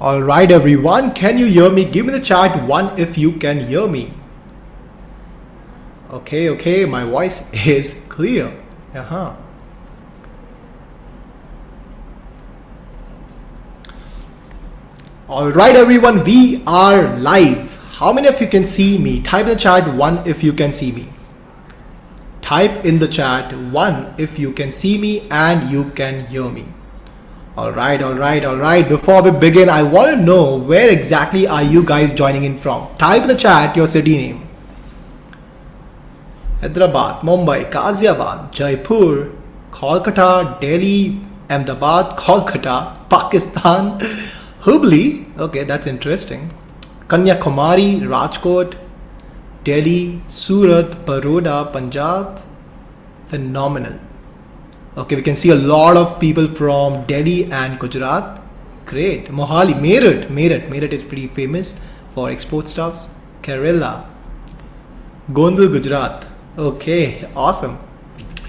All right, everyone. Can you hear me? Give me the chat one if you can hear me. Okay. My voice is clear. All right, everyone. We are live. How many of you can see me? Type in the chat one if you can see me. Type in the chat one if you can see me and you can hear me. All right. Before we begin, I want to know where exactly are you guys joining in from? Type in the chat your city name. Hyderabad, Mumbai, Ghaziabad, Jaipur, Kolkata, Delhi, Ahmedabad, Kolkata, Pakistan, Hubli. Okay, that's interesting. Kanyakumari, Rajkot, Delhi, Surat, Baroda, Punjab. Phenomenal. Okay, we can see a lot of people from Delhi and Gujarat. Great. Mohali, Meerut is pretty famous for export stuffs. Kerala, Gondal, Gujarat. Okay, awesome.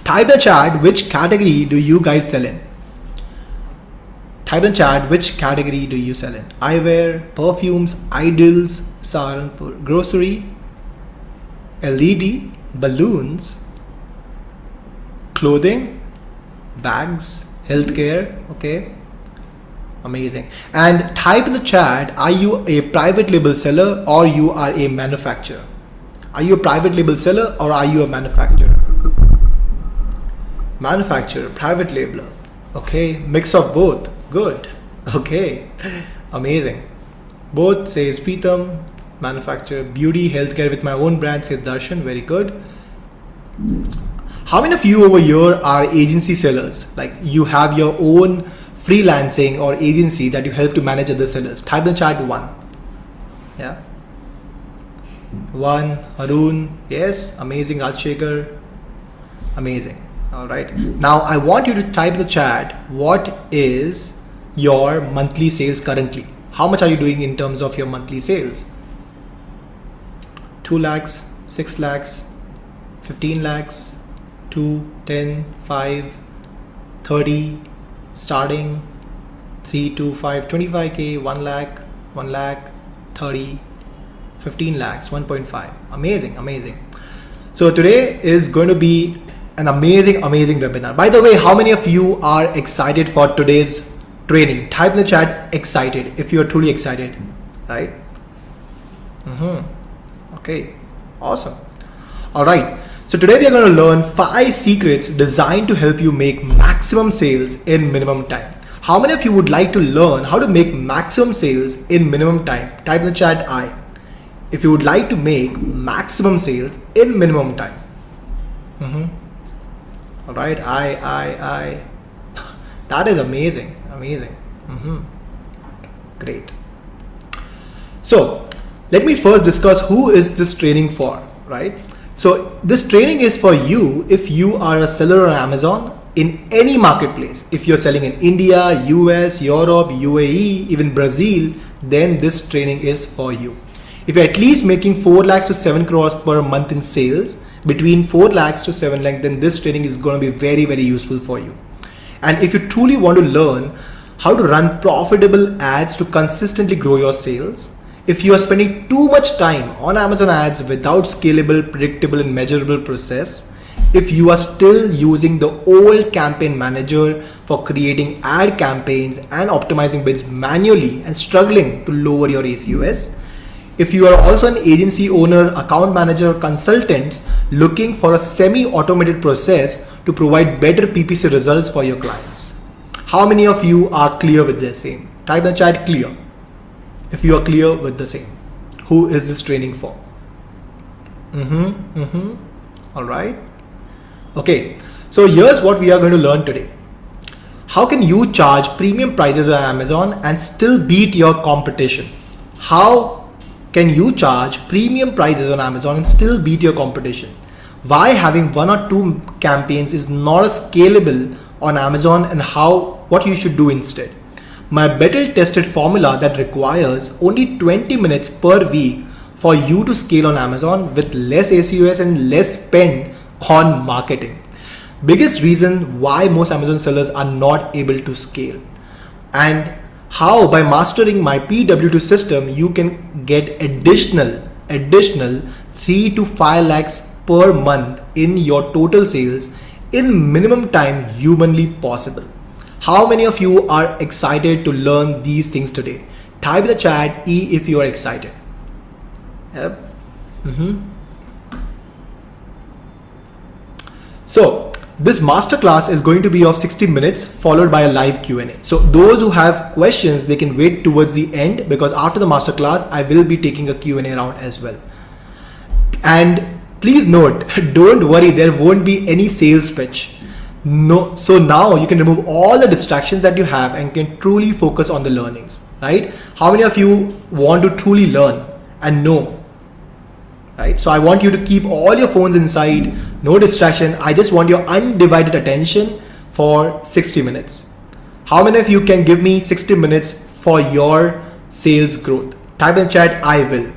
Type in the chat which category do you guys sell in. Type in the chat which category do you sell in. Eyewear, perfumes, idols, Saharanpur, grocery, LED, balloons, clothing, bags, healthcare. Okay, amazing. And type in the chat, are you a private label seller or you are a manufacturer? Are you a private label seller or are you a manufacturer? Manufacturer, private labeler. Okay, mix of both. Good. Okay, amazing. Both says Preetham. Manufacturer, beauty, healthcare with my own brand says Darshan. Very good. How many of you over here are agency sellers? Like you have your own freelancing or agency that you help to manage other sellers? Type in the chat one. Yeah. One. Arun. Yes. Amazing. Rajshekhar. Amazing. All right. Now I want you to type in the chat what is your monthly sales currently. How much are you doing in terms of your monthly sales? 2 lakhs, 6 lakhs, 15 lakhs. 2, 10, 5, 30, starting 3, 2, 5, 25k, 1 lakh, 30, 15 lakhs, 1.5. Amazing. So today is going to be an amazing webinar. By the way, how many of you are excited for today's training? Type in the chat excited if you are truly excited, right? Okay, awesome. All right. So today we are going to learn 5 secrets designed to help you make maximum sales in minimum time. How many of you would like to learn how to make maximum sales in minimum time? Type in the chat I. If you would like to make maximum sales in minimum time. All right, I. That is amazing. Great. So let me first discuss who is this training for, right? So this training is for you if you are a seller on Amazon in any marketplace. If you're selling in India, US, Europe, UAE, even Brazil, then this training is for you. If you're at least making 4 lakhs to 7 crores per month in sales, between 4 lakhs to 7 lakhs, then this training is going to be very useful for you. And if you truly want to learn how to run profitable ads to consistently grow your sales, if you are spending too much time on Amazon ads without scalable, predictable and measurable process, if you are still using the old campaign manager for creating ad campaigns and optimizing bids manually and struggling to lower your ACOS, if you are also an agency owner, account manager, consultant looking for a semi-automated process to provide better PPC results for your clients. How many of you are clear with the same? Type in the chat clear. If you are clear with the same, who is this training for? All right. Okay. So here's what we are going to learn today. How can you charge premium prices on Amazon and still beat your competition? How can you charge premium prices on Amazon and still beat your competition? Why having 1 or 2 campaigns is not scalable on Amazon and what you should do instead. My battle tested formula that requires only 20 minutes per week for you to scale on Amazon with less ACOS and less spend on marketing. Biggest reason why most Amazon sellers are not able to scale. And How? By mastering my PW2 system, you can get additional 3 to 5 lakhs per month in your total sales in minimum time humanly possible. How many of you are excited to learn these things today? Type in the chat E if you are excited. Yep. So this masterclass is going to be of 60 minutes followed by a live Q&A. So those who have questions, they can wait towards the end, because after the masterclass, I will be taking a Q&A round as well. And please note, don't worry, there won't be any sales pitch. No, so now you can remove all the distractions that you have and can truly focus on the learnings, right? How many of you want to truly learn and know? Right? So I want you to keep all your phones inside, no distraction. I just want your undivided attention for 60 minutes. How many of you can give me 60 minutes for your sales growth? Type in chat, I will.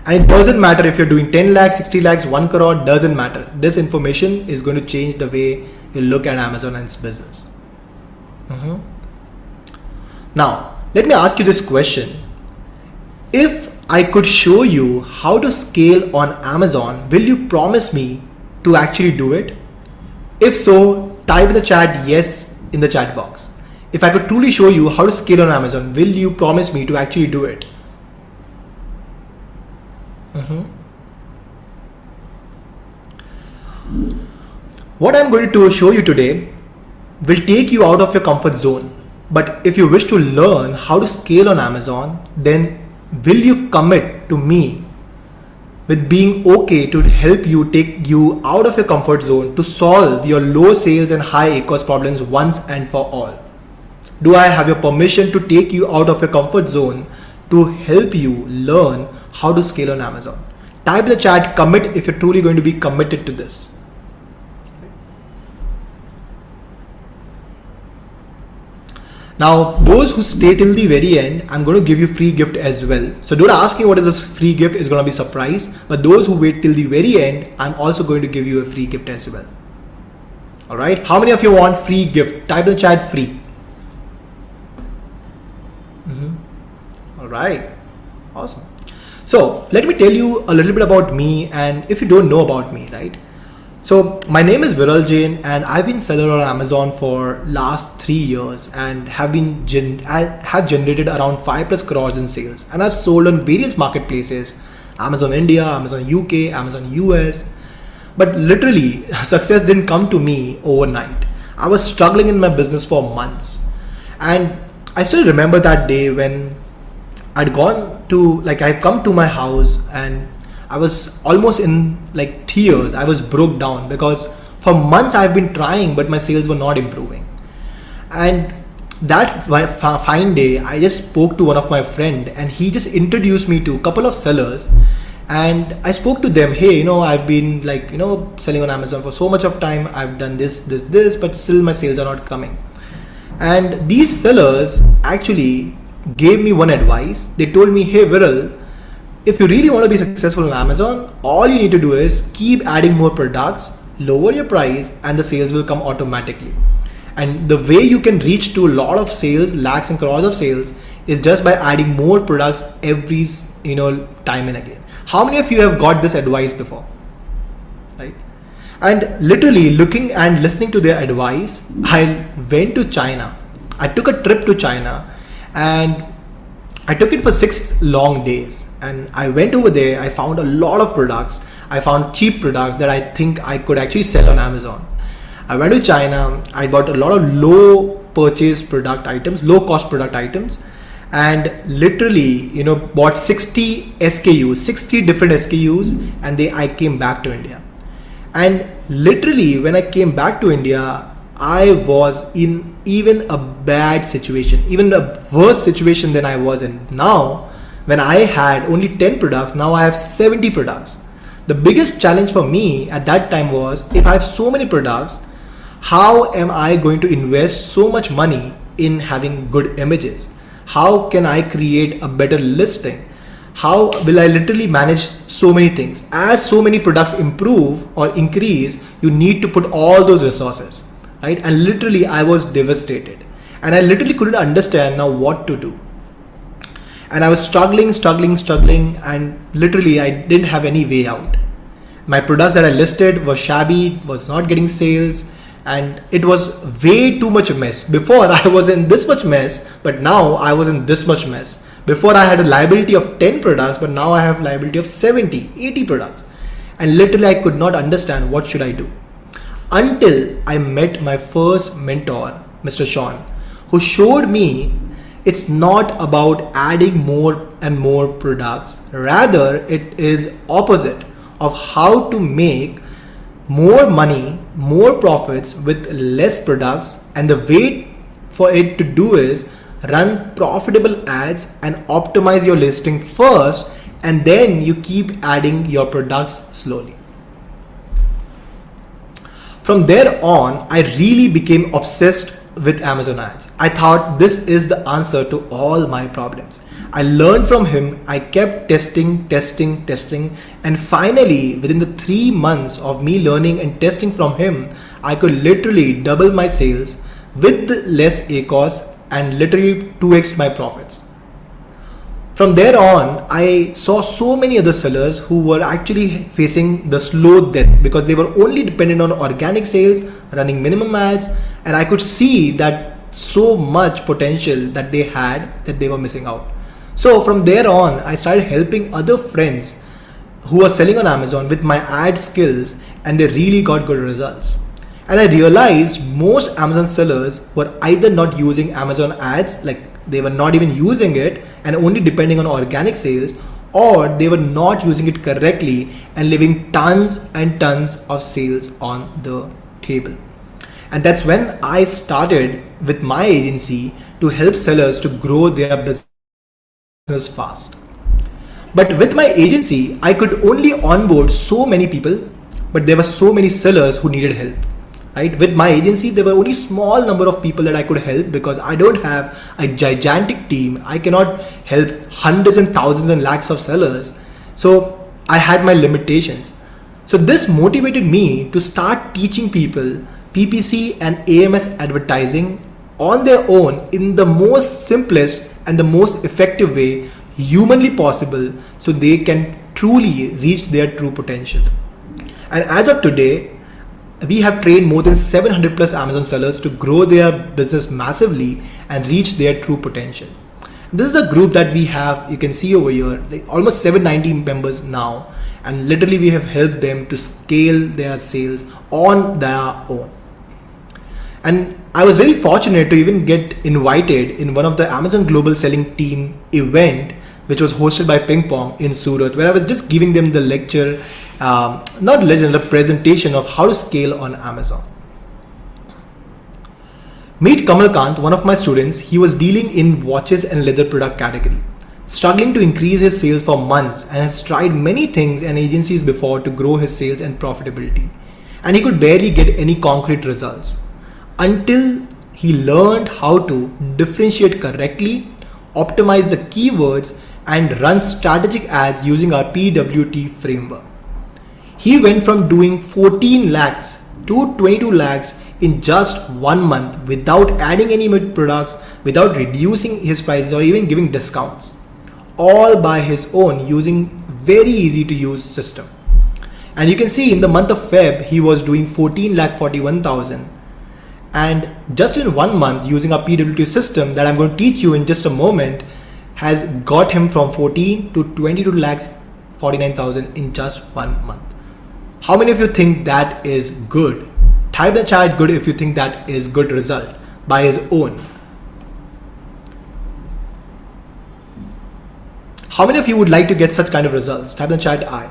And it doesn't matter if you're doing 10 lakhs, 60 lakhs, 1 crore, doesn't matter. This information is going to change the way you look at Amazon and its business. Now, let me ask you this question. If I could show you how to scale on Amazon, will you promise me to actually do it? If so, type in the chat yes in the chat box. If I could truly show you how to scale on Amazon, will you promise me to actually do it? What I'm going to show you today will take you out of your comfort zone. But if you wish to learn how to scale on Amazon, then will you commit to me with being okay to help you take you out of your comfort zone to solve your low sales and high cost problems once and for all? Do I have your permission to take you out of your comfort zone to help you learn how to scale on Amazon? Type in the chat, commit if you're truly going to be committed to this. Now, those who stay till the very end, I'm going to give you free gift as well. So don't ask me what is this free gift, it's going to be a surprise. But those who wait till the very end, I'm also going to give you a free gift as well. All right. How many of you want free gift? Type in the chat free. All right. Awesome. So let me tell you a little bit about me, and if you don't know about me, right? So my name is Viral Jain, and I've been seller on Amazon for last 3 years and have generated around 5+ crores in sales, and I've sold on various marketplaces, Amazon India, Amazon UK, Amazon US. But literally success didn't come to me overnight. I was struggling in my business for months, and I still remember that day when I'd come to my house and I was almost in tears. I was broke down because for months I've been trying, but my sales were not improving. And that fine day, I just spoke to one of my friend, and he just introduced me to a couple of sellers. And I spoke to them, hey, I've been selling on Amazon for so much of time. I've done this, but still my sales are not coming. And these sellers actually gave me one advice. They told me, hey, Viral, if you really want to be successful on Amazon, all you need to do is keep adding more products, lower your price, and the sales will come automatically. And the way you can reach to a lot of sales, lakhs and crores of sales, is just by adding more products every time and again. How many of you have got this advice before? Right? And literally looking and listening to their advice, I went to China. I took a trip to China, and I took it for 6 long days, and I went over there. I found a lot of products. I found cheap products that I think I could actually sell on Amazon. I went to China. I bought a lot of low purchase product items, low cost product items, and literally, bought 60 SKUs, 60 different SKUs, and I came back to India. And literally when I came back to India, I was in even a bad situation, even a worse situation than I was in. Now, when I had only 10 products, now I have 70 products. The biggest challenge for me at that time was, if I have so many products, how am I going to invest so much money in having good images? How can I create a better listing? How will I literally manage so many things? As so many products improve or increase, you need to put all those resources. Right? And literally I was devastated. And I literally couldn't understand now what to do. And I was struggling, and literally I didn't have any way out. My products that I listed were shabby, was not getting sales, and it was way too much a mess. Before I was in this much mess, but now I was in this much mess. Before I had a liability of 10 products, but now I have liability of 70, 80 products. And literally I could not understand what should I do. Until I met my first mentor, Mr. Sean, who showed me it's not about adding more and more products. Rather, it is opposite of how to make more money, more profits with less products. And the way for it to do is run profitable ads and optimize your listing first, and then you keep adding your products slowly. From there on, I really became obsessed with Amazon ads. I thought this is the answer to all my problems. I learned from him. I kept testing, and finally, within the 3 months of me learning and testing from him, I could literally double my sales with less ACOS and literally 2x my profits. From there on, I saw so many other sellers who were actually facing the slow death because they were only dependent on organic sales, running minimum ads, and I could see that so much potential that they had that they were missing out. So from there on, I started helping other friends who were selling on Amazon with my ad skills, and they really got good results. And I realized most Amazon sellers were either not using Amazon ads, like they were not even using it and only depending on organic sales, or they were not using it correctly and leaving tons and tons of sales on the table. And that's when I started with my agency to help sellers to grow their business fast. But with my agency, I could only onboard so many people, but there were so many sellers who needed help. Right? With my agency, there were only small number of people that I could help because I don't have a gigantic team. I cannot help hundreds and thousands and lakhs of sellers. So I had my limitations. So this motivated me to start teaching people PPC and AMS advertising on their own in the most simplest and the most effective way humanly possible, so they can truly reach their true potential. And as of today, we have trained more than 700 plus Amazon sellers to grow their business massively and reach their true potential. This is the group that we have, you can see over here, like almost 790 members now, and literally we have helped them to scale their sales on their own. And I was very fortunate to even get invited in one of the Amazon Global Selling Team event, which was hosted by Ping Pong in Surat, where I was just giving them the lecture, not lecture, the presentation of how to scale on Amazon. Meet Kamal Kant, one of my students. He was dealing in watches and leather product category, struggling to increase his sales for months, and has tried many things and agencies before to grow his sales and profitability. And he could barely get any concrete results until he learned how to differentiate correctly, optimize the keywords, and run strategic ads using our PWT framework. He went from doing 14 lakhs to 22 lakhs in just 1 month without adding any products, without reducing his prices or even giving discounts, all by his own using very easy to use system. And you can see in the month of Feb, he was doing 14 lakh 41,000. And just in 1 month using our PWT system that I'm going to teach you in just a moment has got him from 14 to 22 lakhs 49,000 in just 1 month. How many of you think that is good? Type in the chat good if you think that is good result by his own. How many of you would like to get such kind of results? Type in the chat I.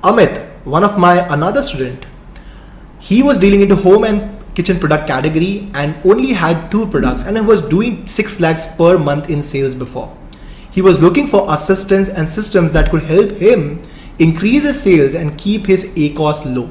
Amit, one of my another student, he was dealing into home and kitchen product category and only had 2 products, and he was doing 6 lakhs per month in sales before. He was looking for assistance and systems that could help him increase his sales and keep his ACOS low.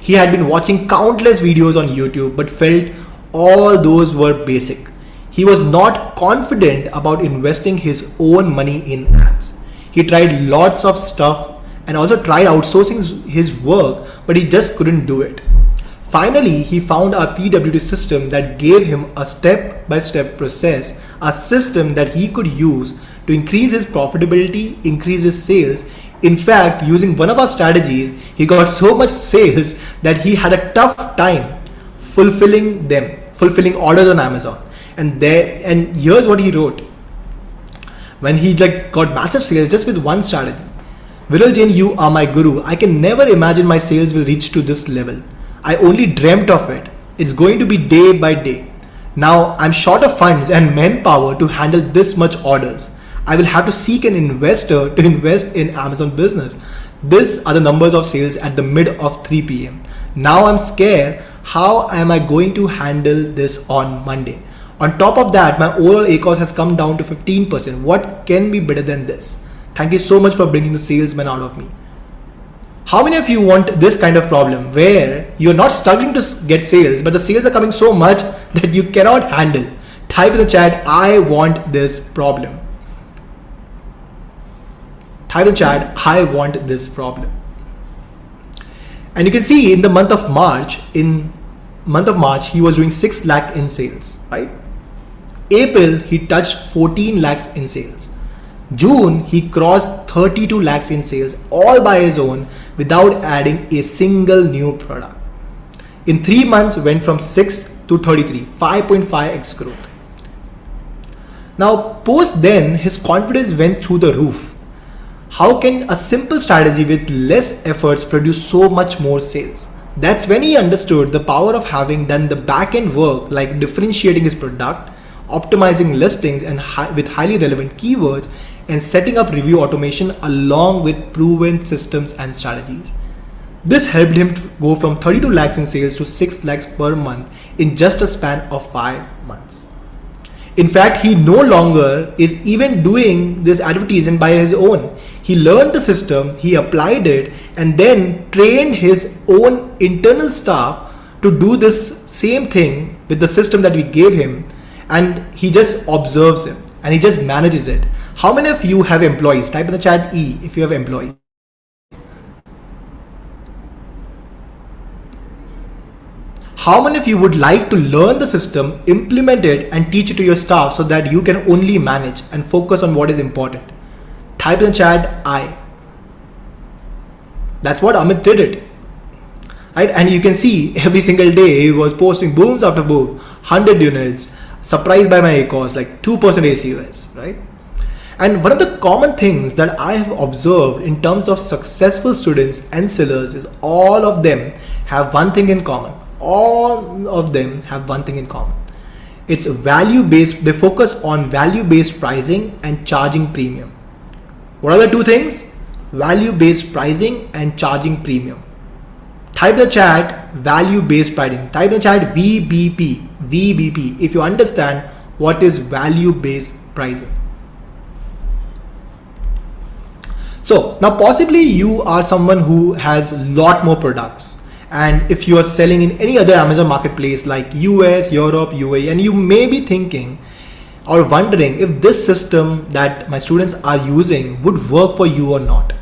He had been watching countless videos on YouTube but felt all those were basic. He was not confident about investing his own money in ads. He tried lots of stuff and also tried outsourcing his work, but he just couldn't do it. Finally, he found a PWT system that gave him a step-by-step process, a system that he could use to increase his profitability, increase his sales. In fact, using one of our strategies, he got so much sales that he had a tough time fulfilling orders on Amazon. And here's what he wrote when he got massive sales just with one strategy. Viral Jain, you are my guru. I can never imagine my sales will reach to this level. I only dreamt of it. It's going to be day by day. Now I'm short of funds and manpower to handle this much orders. I will have to seek an investor to invest in Amazon business. These are the numbers of sales at the mid of 3 p.m. Now I'm scared. How am I going to handle this on Monday? On top of that, my overall ACOS has come down to 15%. What can be better than this? Thank you so much for bringing the salesman out of me. How many of you want this kind of problem where you're not struggling to get sales, but the sales are coming so much that you cannot handle? Type in the chat, I want this problem. Type in the chat, I want this problem. And you can see in the month of March, he was doing 6 lakh in sales, right? April, he touched 14 lakhs in sales. June, he crossed 32 lakhs in sales all by his own without adding a single new product. In 3 months, went from 6 to 33, 5.5x growth. Now, post then, his confidence went through the roof. How can a simple strategy with less efforts produce so much more sales? That's when he understood the power of having done the back-end work, like differentiating his product, optimizing listings and with highly relevant keywords, and setting up review automation along with proven systems and strategies. This helped him to go from 32 lakhs in sales to 6 lakhs per month in just a span of 5 months. In fact, he no longer is even doing this advertising by his own. He learned the system, he applied it, and then trained his own internal staff to do this same thing with the system that we gave him, and he just observes it and he just manages it. How many of you have employees? Type in the chat E if you have employees. How many of you would like to learn the system, implement it, and teach it to your staff so that you can only manage and focus on what is important? Type in the chat I. That's what Amit did it. Right? And you can see every single day he was posting booms after boom, 100 units, surprised by my ACOS, like 2% ACOS, right? And one of the common things that I have observed in terms of successful students and sellers is all of them have one thing in common. All of them have one thing in common. It's value-based. They focus on value-based pricing and charging premium. What are the two things? Value-based pricing and charging premium. Type in the chat value-based pricing. Type in the chat VBP. VBP. If you understand what is value-based pricing. So now possibly you are someone who has a lot more products. And if you are selling in any other Amazon marketplace like US, Europe, UAE, and you may be thinking or wondering if this system that my students are using would work for you or not.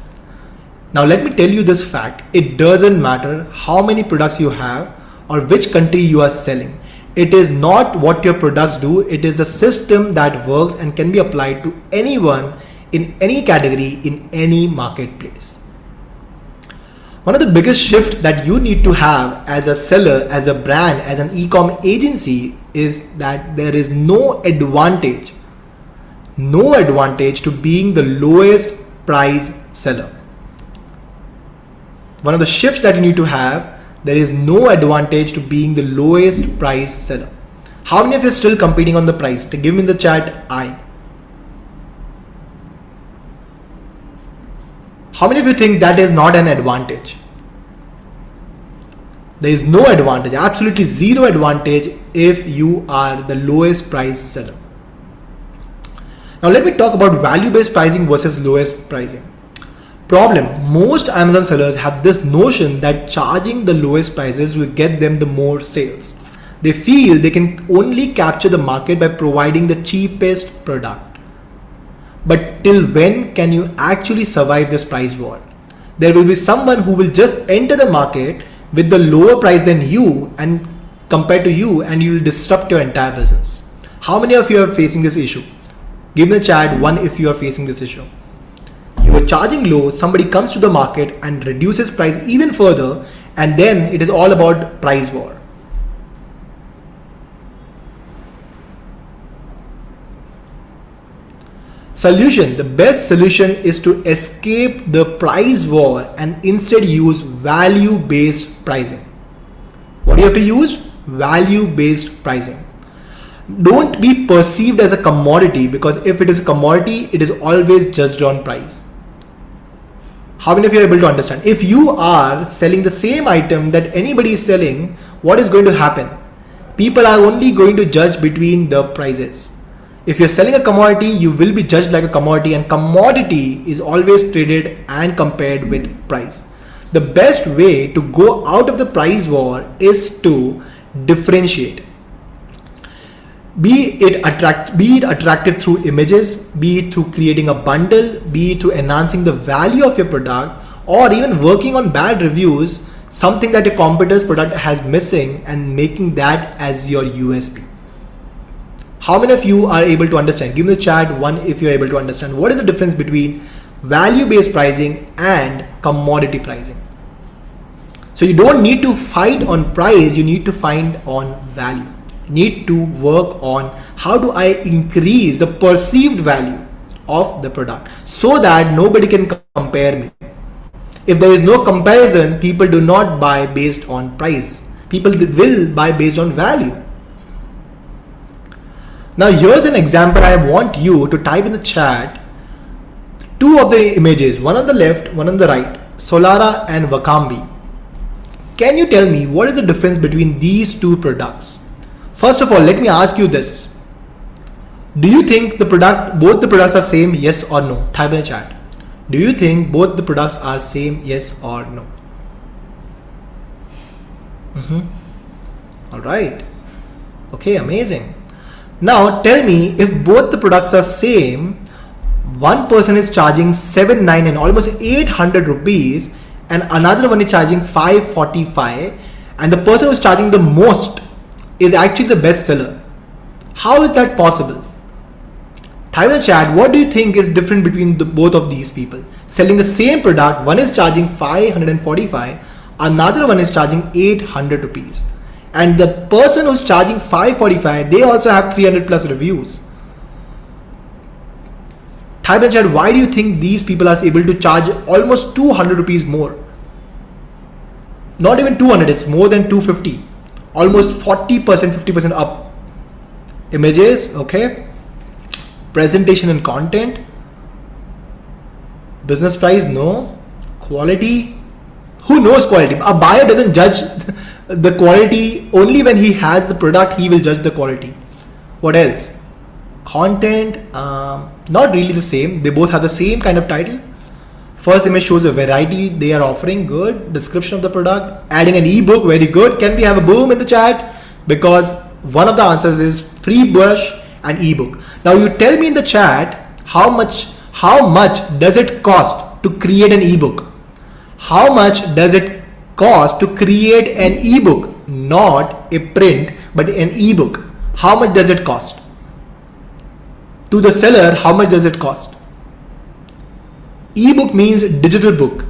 Now let me tell you this fact. It doesn't matter how many products you have or which country you are selling. It is not what your products do. It is the system that works and can be applied to anyone in any category in any marketplace. One of the biggest shifts that you need to have as a seller, as a brand, as an e-com agency is that there is no advantage to being the lowest price seller. One of the shifts that you need to have, there is no advantage to being the lowest price seller. How many of you are still competing on the price? To give me in the chat I. How many of you think that is not an advantage? There is no advantage, absolutely zero advantage if you are the lowest price seller. Now let me talk about value-based pricing versus lowest pricing. Problem, most Amazon sellers have this notion that charging the lowest prices will get them the more sales. They feel they can only capture the market by providing the cheapest product. But till when can you actually survive this price war? There will be someone who will just enter the market with the lower price than you and compared to you, and you will disrupt your entire business. How many of you are facing this issue? Give me a chat one if you are facing this issue. You are charging low, somebody comes to the market and reduces price even further, and then it is all about price war. Solution. The best solution is to escape the price war and instead use value-based pricing. What do you have to use? Value-based pricing. Don't be perceived as a commodity, because if it is a commodity, it is always judged on price. How many of you are able to understand? If you are selling the same item that anybody is selling, what is going to happen? People are only going to judge between the prices. If you're selling a commodity, you will be judged like a commodity, and commodity is always traded and compared with price. The best way to go out of the price war is to differentiate. Be it attractive through images, be it through creating a bundle, be it through enhancing the value of your product, or even working on bad reviews, something that your competitor's product has missing, and making that as your USP. How many of you are able to understand? Give me the chat one if you're able to understand. What is the difference between value-based pricing and commodity pricing? So you don't need to fight on price, you need to find on value. You need to work on how do I increase the perceived value of the product so that nobody can compare me. If there is no comparison, people do not buy based on price. People will buy based on value. Now here's an example. I want you to type in the chat two of the images, one on the left, one on the right, Solara and Wakambi. Can you tell me what is the difference between these two products? First of all, let me ask you this. Do you think both the products are same, yes or no? Type in the chat. Do you think both the products are same, yes or no? All right. Okay, amazing. Now tell me, if both the products are same, one person is charging 799, almost 800 rupees, and another one is charging 545, and the person who's charging the most is actually the best seller. How is that possible? Type in the chat, what do you think is different between both of these people? Selling the same product, one is charging 545, another one is charging 800 rupees. And the person who's charging 545, they also have 300 plus reviews. Type in chat, why do you think these people are able to charge almost 200 rupees more? Not even 200, it's more than 250. Almost 40%, 50% up. Images, okay. Presentation and content. Business price, no. Quality, who knows quality? A buyer doesn't judge the quality. Only when he has the product, he will judge the quality. What else? Content, not really the same. They both have the same kind of title. First image shows a variety they are offering, good. Description of the product. Adding an ebook, very good. Can we have a boom in the chat? Because one of the answers is free brush and ebook. Now you tell me in the chat how much does it cost to create an ebook? How much does it cost to create an ebook? Not a print, but an ebook. How much does it cost? To the seller, how much does it cost? Ebook means digital book.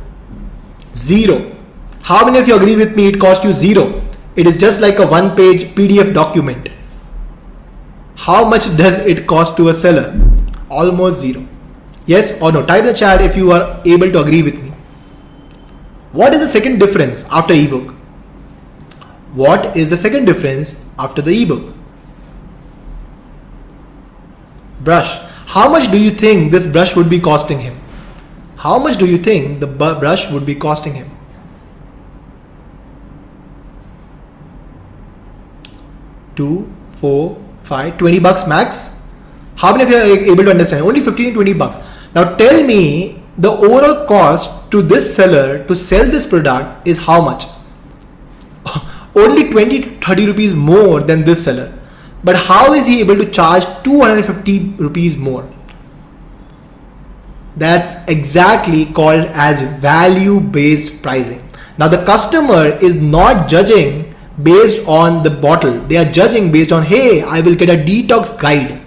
0. How many of you agree with me it costs you 0? It is just like a one-page PDF document. How much does it cost to a seller? Almost 0. Yes or no? Type in the chat if you are able to agree with me. What is the second difference after ebook? What is the second difference after the ebook? Brush. How much do you think this brush would be costing him? How much do you think the brush would be costing him? 2, 4, 5, 20 bucks max. How many of you are able to understand? Only 15 to 20 bucks. Now tell me the overall cost to this seller to sell this product is how much? Only 20 to 30 rupees more than this seller. But how is he able to charge 250 rupees more? That's exactly called as value-based pricing. Now the customer is not judging based on the bottle. They are judging based on, hey, I will get a detox guide.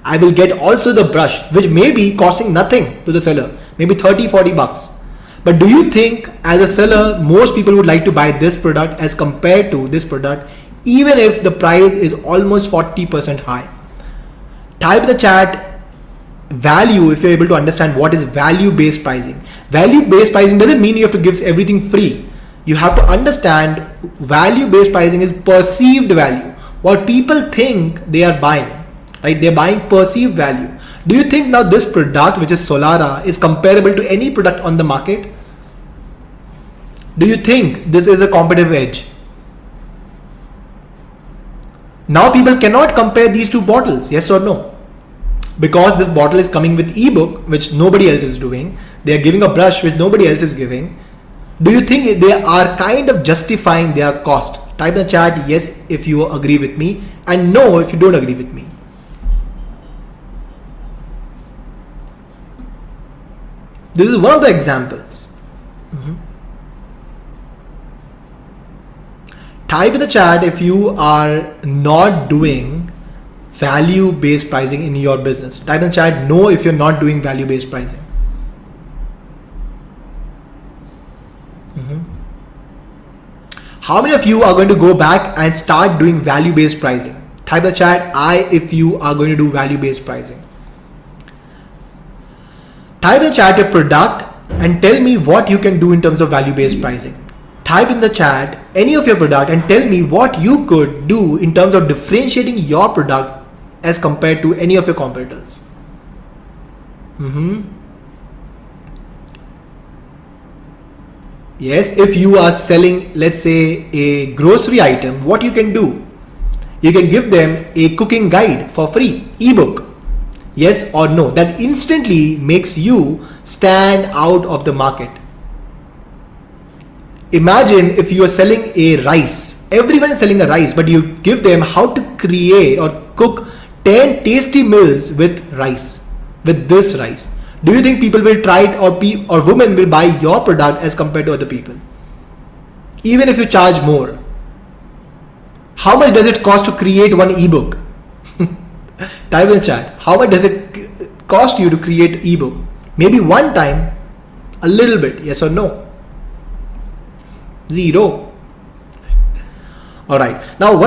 I will get also the brush, which may be costing nothing to the seller, maybe 30-40 bucks. But do you think as a seller, most people would like to buy this product as compared to this product, even if the price is almost 40% high? Type in the chat value if you're able to understand what is value-based pricing. Value-based pricing doesn't mean you have to give everything free. You have to understand value-based pricing is perceived value. What people think they are buying, right? They're buying perceived value. Do you think now this product, which is Solara, is comparable to any product on the market? Do you think this is a competitive edge? Now people cannot compare these two bottles, yes or no? Because this bottle is coming with ebook, which nobody else is doing. They are giving a brush which nobody else is giving. Do you think they are kind of justifying their cost? Type in the chat yes if you agree with me, and no if you don't agree with me. This is one of the examples. Type in the chat if you are not doing value-based pricing in your business. Type in the chat no if you're not doing value-based pricing. How many of you are going to go back and start doing value-based pricing? Type in the chat I if you are going to do value-based pricing. Type in the chat your product and tell me what you can do in terms of value-based pricing. Type in the chat any of your product and tell me what you could do in terms of differentiating your product as compared to any of your competitors. Yes, if you are selling, let's say, a grocery item, what you can do? You can give them a cooking guide for free, ebook. Yes or no? That instantly makes you stand out of the market. Imagine if you are selling a rice. Everyone is selling a rice, but you give them how to create or cook 10 tasty meals with rice, with this rice. Do you think people will try it, or women will buy your product as compared to other people? Even if you charge more. How much does it cost to create one ebook? Type in the chat. How much does it cost you to create ebook? Maybe one time, a little bit, yes or no? Zero. All right. Now,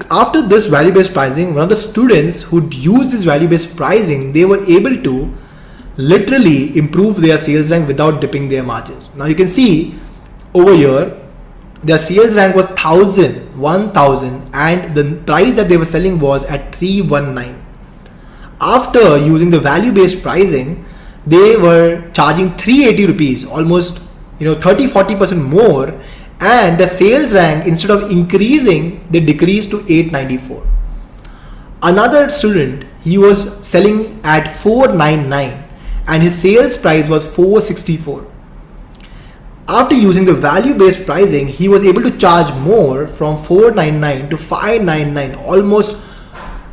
after this value-based pricing, one of the students who used this value-based pricing, they were able to literally improve their sales rank without dipping their margins. Now you can see over here, their sales rank was 1,000, and the price that they were selling was at 319. After using the value-based pricing, they were charging 380 rupees, almost 30-40% more, and the sales rank, instead of increasing, they decreased to 894. Another student, he was selling at 499 and his sales price was 464. After using the value-based pricing, he was able to charge more, from 499 to 599, almost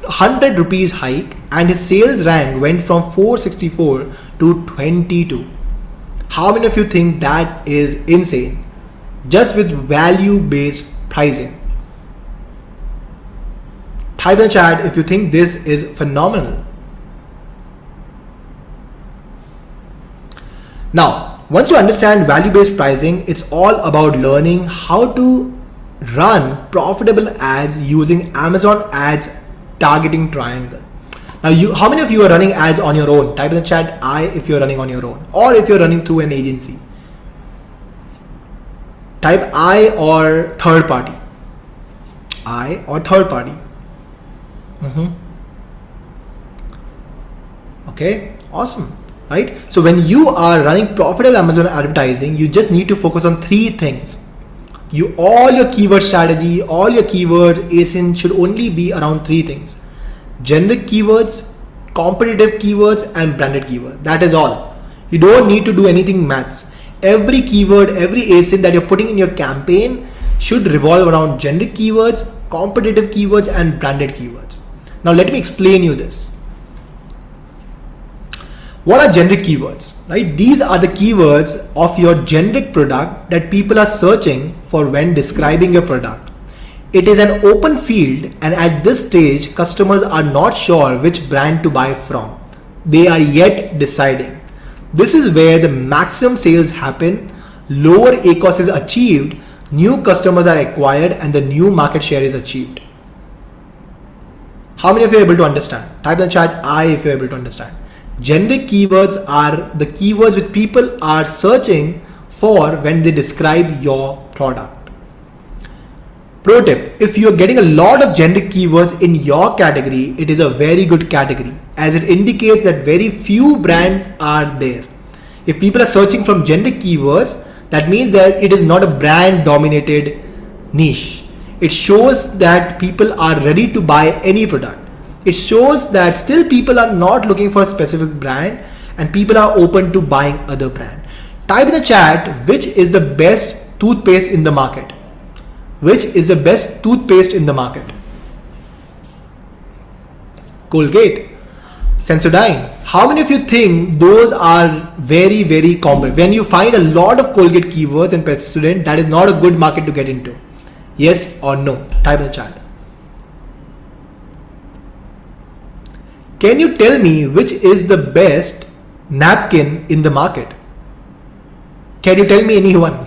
100 rupees hike, and his sales rank went from 464 to 22. How many of you think that is insane? Just with value-based pricing. Type in the chat if you think this is phenomenal. Now, once you understand value-based pricing, it's all about learning how to run profitable ads using Amazon Ads targeting triangle. Now, how many of you are running ads on your own? Type in the chat I if you're running on your own, or if you're running through an agency. Type I or third party. I or third party. Okay, awesome. Right? So when you are running profitable Amazon advertising, you just need to focus on three things. All your keyword strategy, all your keyword ASIN should only be around three things: generic keywords, competitive keywords, and branded keyword. That is all. You don't need to do anything maths. Every keyword, every ASIN that you're putting in your campaign should revolve around generic keywords, competitive keywords, and branded keywords. Now let me explain you this. What are generic keywords, right? These are the keywords of your generic product that people are searching for when describing your product. It is an open field, and at this stage, customers are not sure which brand to buy from. They are yet deciding. This is where the maximum sales happen, lower ACOS is achieved, new customers are acquired, and the new market share is achieved. How many of you are able to understand? Type in the chat I if you're able to understand. Generic keywords are the keywords which people are searching for when they describe your product. Pro tip, if you're getting a lot of generic keywords in your category, it is a very good category, as it indicates that very few brands are there. If people are searching from generic keywords, that means that it is not a brand dominated niche. It shows that people are ready to buy any product. It shows that still people are not looking for a specific brand and people are open to buying other brand. Type in the chat which is the best toothpaste in the market. Which is the best toothpaste in the market? Colgate, Sensodyne. How many of you think those are very, very common? When you find a lot of Colgate keywords in Pepsodent, that is not a good market to get into. Yes or no? Type in the chat. Can you tell me which is the best napkin in the market? Can you tell me anyone?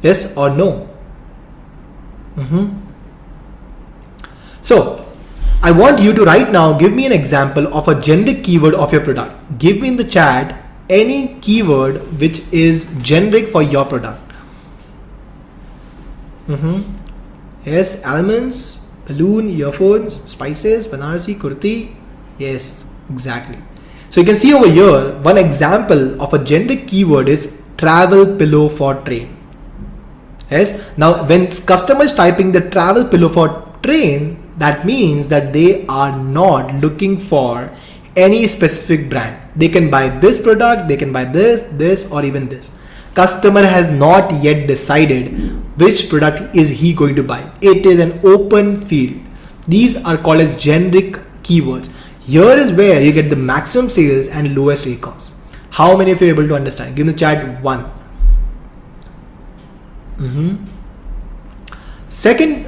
Yes or no? So I want you to right now give me an example of a generic keyword of your product. Give me in the chat any keyword which is generic for your product. Yes, almonds, balloon, earphones, spices, Banarasi, kurti. Yes, exactly. So you can see over here, one example of a generic keyword is travel pillow for train. Yes. Now, when customer is typing the travel pillow for train, that means that they are not looking for any specific brand. They can buy this product, they can buy this, or even this. Customer has not yet decided which product is he going to buy. It is an open field. These are called as generic keywords. Here is where you get the maximum sales and lowest ACOS. How many of you are able to understand? Give the chat 1. Second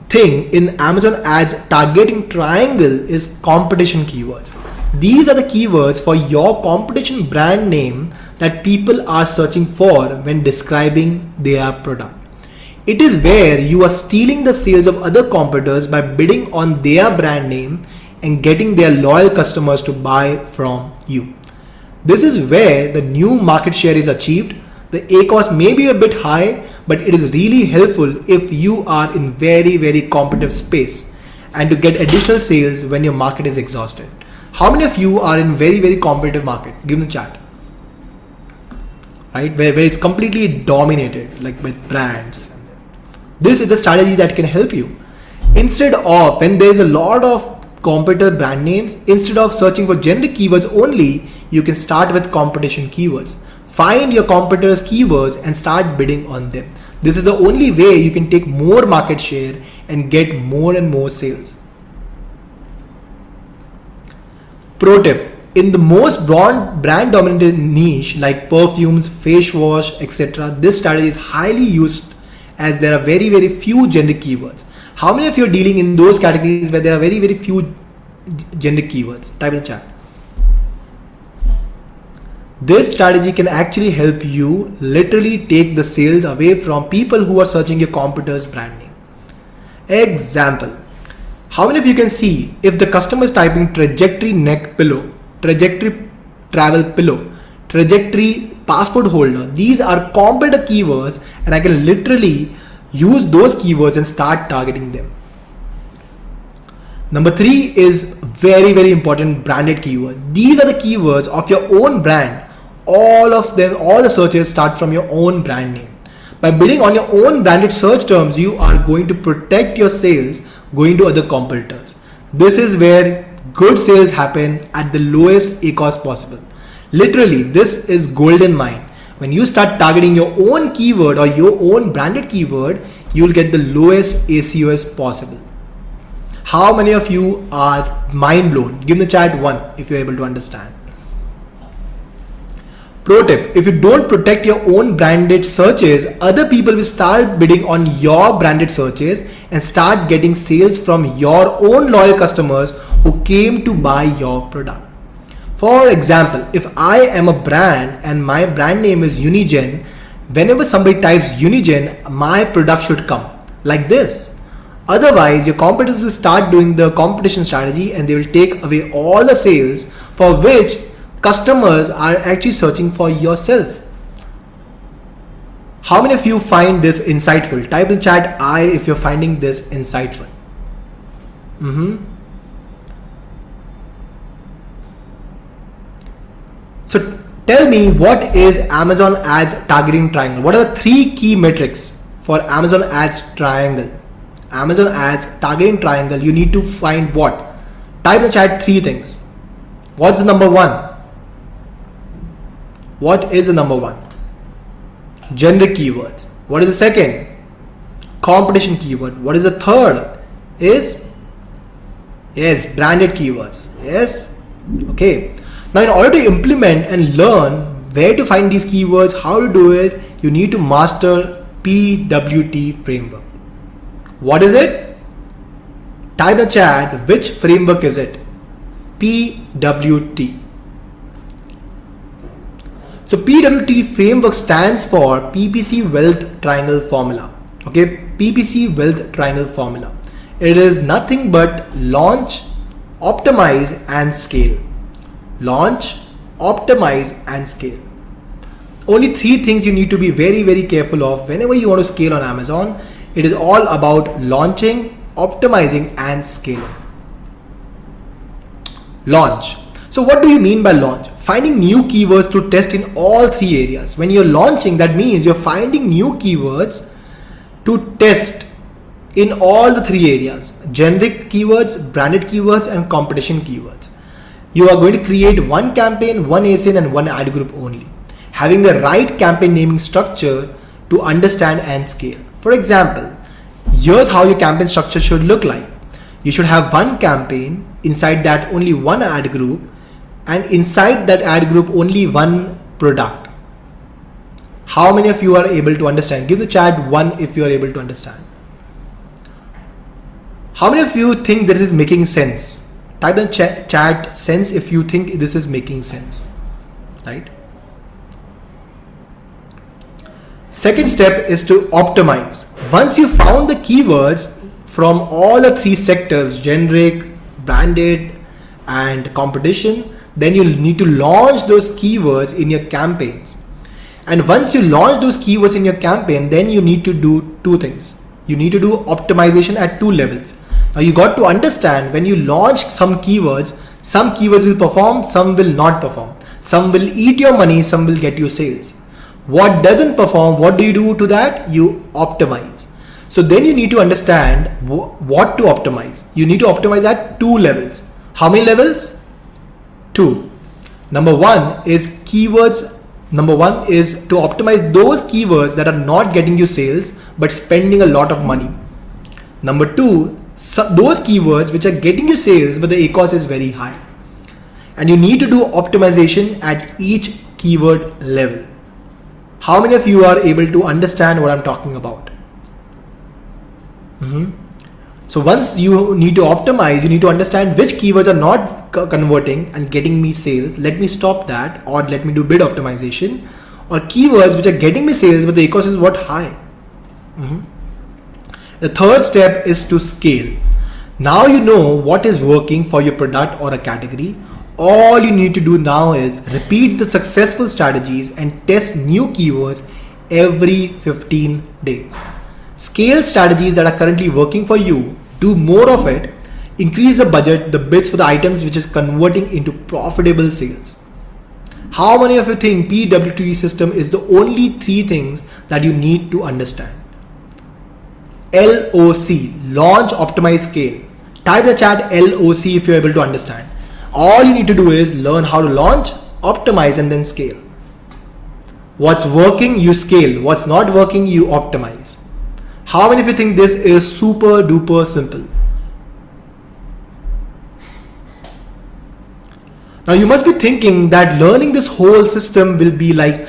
thing in Amazon ads targeting triangle is competition keywords. These are the keywords for your competition brand name that people are searching for when describing their product. It is where you are stealing the sales of other competitors by bidding on their brand name and getting their loyal customers to buy from you. This is where the new market share is achieved. The ACOS may be a bit high, but it is really helpful if you are in very, very competitive space and to get additional sales when your market is exhausted. How many of you are in very, very competitive market? Give me the chat. Right, where it's completely dominated, like with brands. This is the strategy that can help you. Instead of, when there's a lot of competitor brand names, instead of searching for generic keywords only, you can start with competition keywords. Find your competitors' keywords and start bidding on them. This is the only way you can take more market share and get more and more sales. Pro tip. In the most broad brand dominated niche like perfumes, face wash, etc., this strategy is highly used as there are very, very few generic keywords. How many of you are dealing in those categories where there are very, very few generic keywords? Type in the chat. This strategy can actually help you literally take the sales away from people who are searching your competitor's brand name. Example. How many of you can see if the customer is typing trajectory neck pillow, trajectory travel pillow, trajectory passport holder? These are competitor keywords and I can literally use those keywords and start targeting them. Number 3 is very, very important, branded keywords. These are the keywords of your own brand. All of them, all the searches start from your own brand name. By bidding on your own branded search terms, you are going to protect your sales going to other competitors. This is where good sales happen at the lowest ACOS possible. Literally, this is golden mine. When you start targeting your own keyword or your own branded keyword, you will get the lowest ACOS possible. How many of you are mind blown? Give in the chat 1 if you're able to understand. Pro tip, if you don't protect your own branded searches, other people will start bidding on your branded searches and start getting sales from your own loyal customers who came to buy your product. For example, if I am a brand and my brand name is Unigen, whenever somebody types Unigen, my product should come like this. Otherwise, your competitors will start doing the competition strategy and they will take away all the sales for which customers are actually searching for yourself. How many of you find this insightful? Type in chat I if you're finding this insightful. So tell me, what is Amazon Ads targeting triangle? What are the 3 key metrics for Amazon Ads triangle? Amazon Ads targeting triangle, you need to find what? Type in the chat 3 things. What's the number 1? What is the number 1? Generic keywords. What is the second? Competition keyword. What is the third? Yes, branded keywords. Yes. Okay. Now, in order to implement and learn where to find these keywords, how to do it, you need to master PWT framework. What is it? Type in the chat, which framework is it? PWT. So PWT framework stands for PPC Wealth Triangle Formula. Okay, PPC Wealth Triangle Formula. It is nothing but launch, optimize and scale. Launch, optimize and scale. Only 3 things you need to be very careful of whenever you want to scale on Amazon. It is all about launching, optimizing and scaling. Launch. So what do you mean by launch? Finding new keywords to test in all 3 areas. When you're launching, that means you're finding new keywords to test in all the 3 areas: generic keywords, branded keywords and competition keywords. You are going to create one campaign, one ASIN and one ad group only, having the right campaign naming structure to understand and scale. For example, here's how your campaign structure should look like. You should have one campaign, inside that only one ad group, and inside that ad group only one product. How many of you are able to understand? Give the chat 1 if you are able to understand. How many of you think this is making sense? Type in chat sense if you think this is making sense, right? Second step is to optimize. Once you found the keywords from all the 3 sectors, generic, branded and competition, then you need to launch those keywords in your campaigns. And once you launch those keywords in your campaign, then you need to do 2 things. You need to do optimization at 2 levels. Now you got to understand, when you launch some keywords will perform, some will not perform. Some will eat your money, some will get you sales. What doesn't perform, what do you do to that? You optimize. So then you need to understand what to optimize. You need to optimize at 2 levels. How many levels? 2. Number 1 is keywords. Number 1 is to optimize those keywords that are not getting you sales but spending a lot of money. Number 2, those keywords which are getting you sales but the ACoS is very high. And you need to do optimization at each keyword level. How many of you are able to understand what I'm talking about? So once you need to optimize, you need to understand which keywords are not converting and getting me sales. Let me stop that, or let me do bid optimization. Or keywords which are getting me sales but the ACoS is what high. The third step is to scale. Now you know what is working for your product or a category. All you need to do now is repeat the successful strategies and test new keywords every 15 days. Scale strategies that are currently working for you, do more of it, increase the budget, the bids for the items which is converting into profitable sales. How many of you think PWT system is the only 3 things that you need to understand? LOC, launch, optimize, scale. Type the chat LOC if you're able to understand. All you need to do is learn how to launch, optimize and then scale. What's working, you scale. What's not working, you optimize. How many of you think this is super duper simple? Now you must be thinking that learning this whole system will be like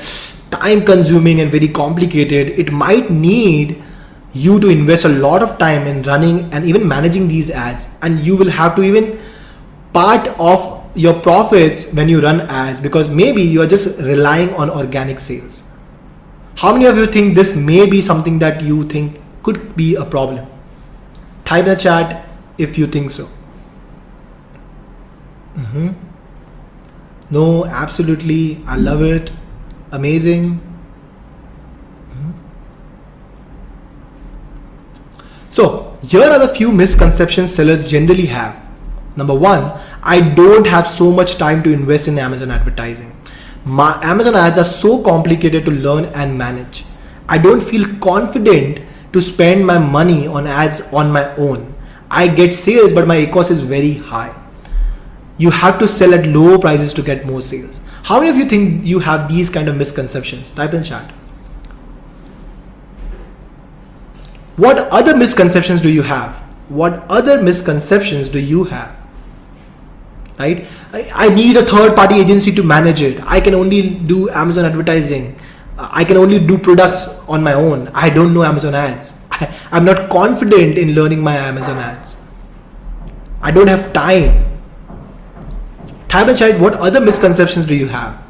time consuming and very complicated. It might need you to invest a lot of time in running and even managing these ads, and you will have to even part of your profits when you run ads, because maybe you are just relying on organic sales. How many of you think this may be something that you think could be a problem? Type in the chat if you think so. No, absolutely, I love it, amazing. So here are the few misconceptions sellers generally have. Number one, I don't have so much time to invest in Amazon advertising. My Amazon ads are so complicated to learn and manage. I don't feel confident to spend my money on ads on my own. I get sales, but my cost is very high. You have to sell at low prices to get more sales. How many of you think you have these kind of misconceptions? Type in chat. What other misconceptions do you have? What other misconceptions do you have? Right? I need a third party agency to manage it. I can only do Amazon advertising. I can only do products on my own. I don't know Amazon ads. I'm not confident in learning my Amazon ads. I don't have time. Type in chat, what other misconceptions do you have?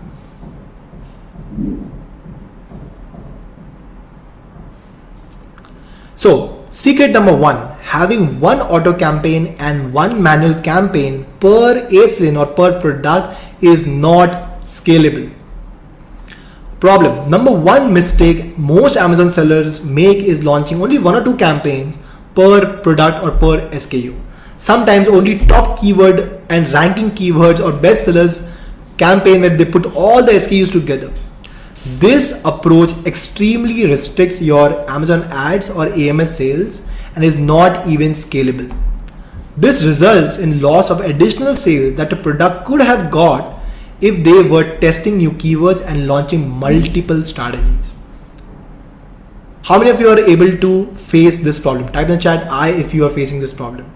So, secret number one, having one auto campaign and one manual campaign per ASIN or per product is not scalable. Problem number one mistake most Amazon sellers make is launching only one or two campaigns per product or per SKU. Sometimes only top keyword and ranking keywords or bestsellers campaign where they put all the SKUs together. This approach extremely restricts your Amazon ads or AMS sales and is not even scalable. This results in loss of additional sales that a product could have got if they were testing new keywords and launching multiple strategies. How many of you are able to face this problem? Type in the chat I if you are facing this problem.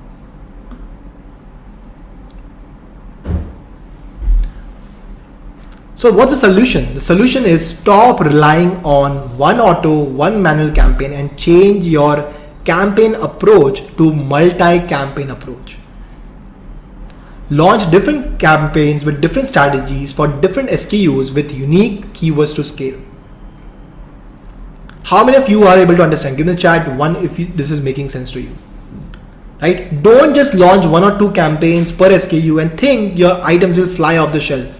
So what's the solution? The solution is stop relying on one auto, one manual campaign and change your campaign approach to multi-campaign approach. Launch different campaigns with different strategies for different SKUs with unique keywords to scale. How many of you are able to understand? Give me the chat one if this is making sense to you. Right? Don't just launch one or two campaigns per SKU and think your items will fly off the shelf.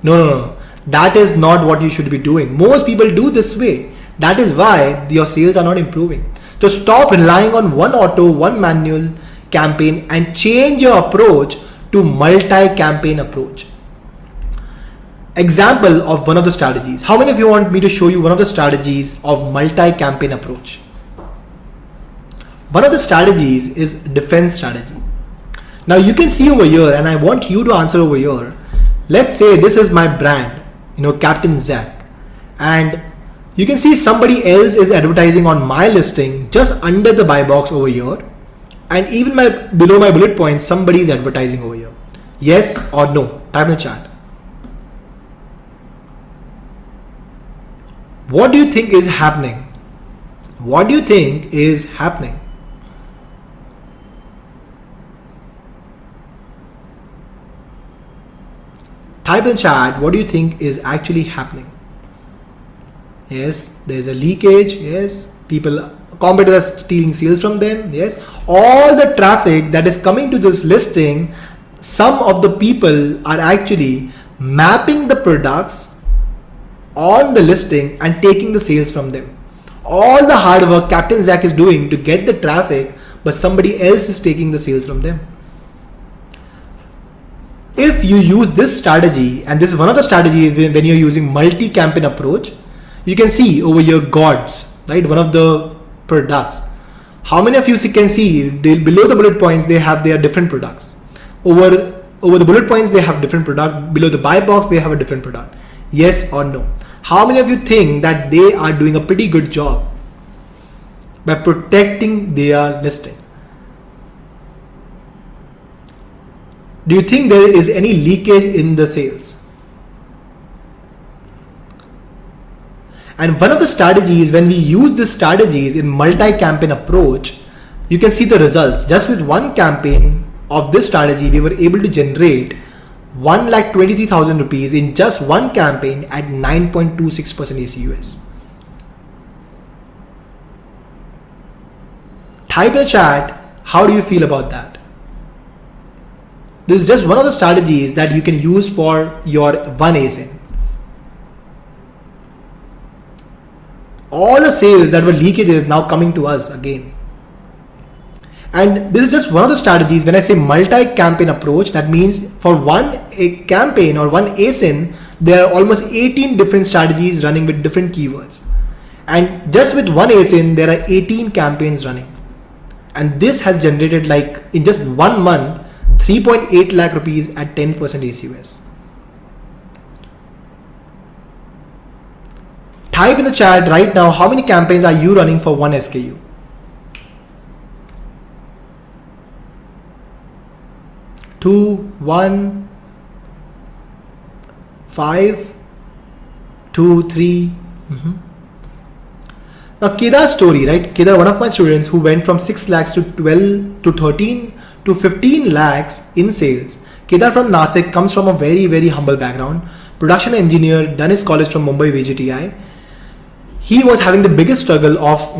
No. That is not what you should be doing. Most people do this way. That is why your sales are not improving. So stop relying on one auto, one manual campaign and change your approach to multi-campaign approach. Example of one of the strategies. How many of you want me to show you one of the strategies of multi-campaign approach? One of the strategies is defense strategy. Now you can see over here, and I want you to answer over here. Let's say this is my brand, Captain Zack, and you can see somebody else is advertising on my listing just under the buy box over here, and even below my bullet points somebody is advertising over here. Yes or no? Type in the chat. What do you think is happening? What do you think is happening? Type in chat, what do you think is actually happening? Yes, there's a leakage. Yes, competitors are stealing sales from them. Yes, all the traffic that is coming to this listing, some of the people are actually mapping the products on the listing and taking the sales from them. All the hard work Captain Zack is doing to get the traffic, but somebody else is taking the sales from them. If you use this strategy, and this is one of the strategies when you're using multi-campaign approach, you can see over here gods, right? One of the products. How many of you can see below the bullet points they are different products. Over the bullet points they have different product. Below the buy box they have a different product. Yes or no? How many of you think that they are doing a pretty good job by protecting their listing? Do you think there is any leakage in the sales? And one of the strategies, when we use these strategies in multi-campaign approach, you can see the results. Just with one campaign of this strategy, we were able to generate 1,23,000 rupees in just one campaign at 9.26% ACUS. Type in the chat, how do you feel about that? This is just one of the strategies that you can use for your one ASIN. All the sales that were leakages now coming to us again. And this is just one of the strategies. When I say multi-campaign approach, that means for one campaign or one ASIN, there are almost 18 different strategies running with different keywords. And just with one ASIN, there are 18 campaigns running. And this has generated, like in just 1 month, 3.8 lakh rupees at 10% ACUS. Type in the chat right now, how many campaigns are you running for one SKU? 2, 1, 5, 2, 3. Now Kedar's story, right? Kedar, one of my students who went from 6 lakhs to 12 to 13 to 15 lakhs in sales. Kedar from Nasik comes from a very, very humble background. Production engineer, done his college from Mumbai VGTI. He was having the biggest struggle of,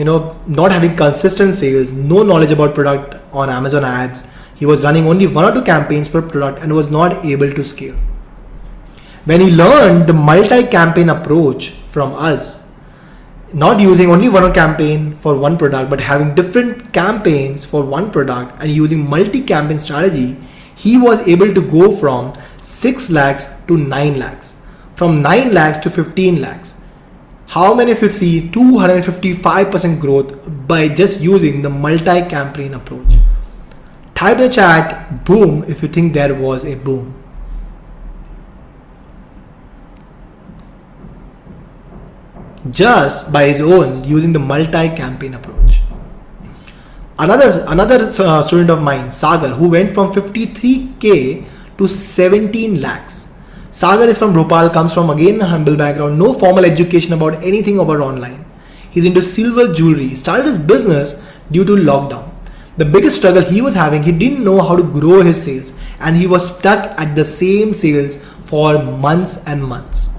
not having consistent sales, no knowledge about product on Amazon ads. He was running only 1 or 2 campaigns per product and was not able to scale. When he learned the multi-campaign approach from us, not using only one campaign for one product, but having different campaigns for one product and using multi-campaign strategy, he was able to go from 6 lakhs to 9 lakhs, from 9 lakhs to 15 lakhs. How many of you see 255% growth by just using the multi-campaign approach? Type in the chat, boom, if you think there was a boom. Just by his own using the multi-campaign approach. Another student of mine, Sagar, who went from 53k to 17 lakhs. Sagar is from Bhopal, comes from again a humble background, no formal education about anything about online. He's into silver jewelry, started his business due to lockdown. The biggest struggle he was having, he didn't know how to grow his sales and he was stuck at the same sales for months and months.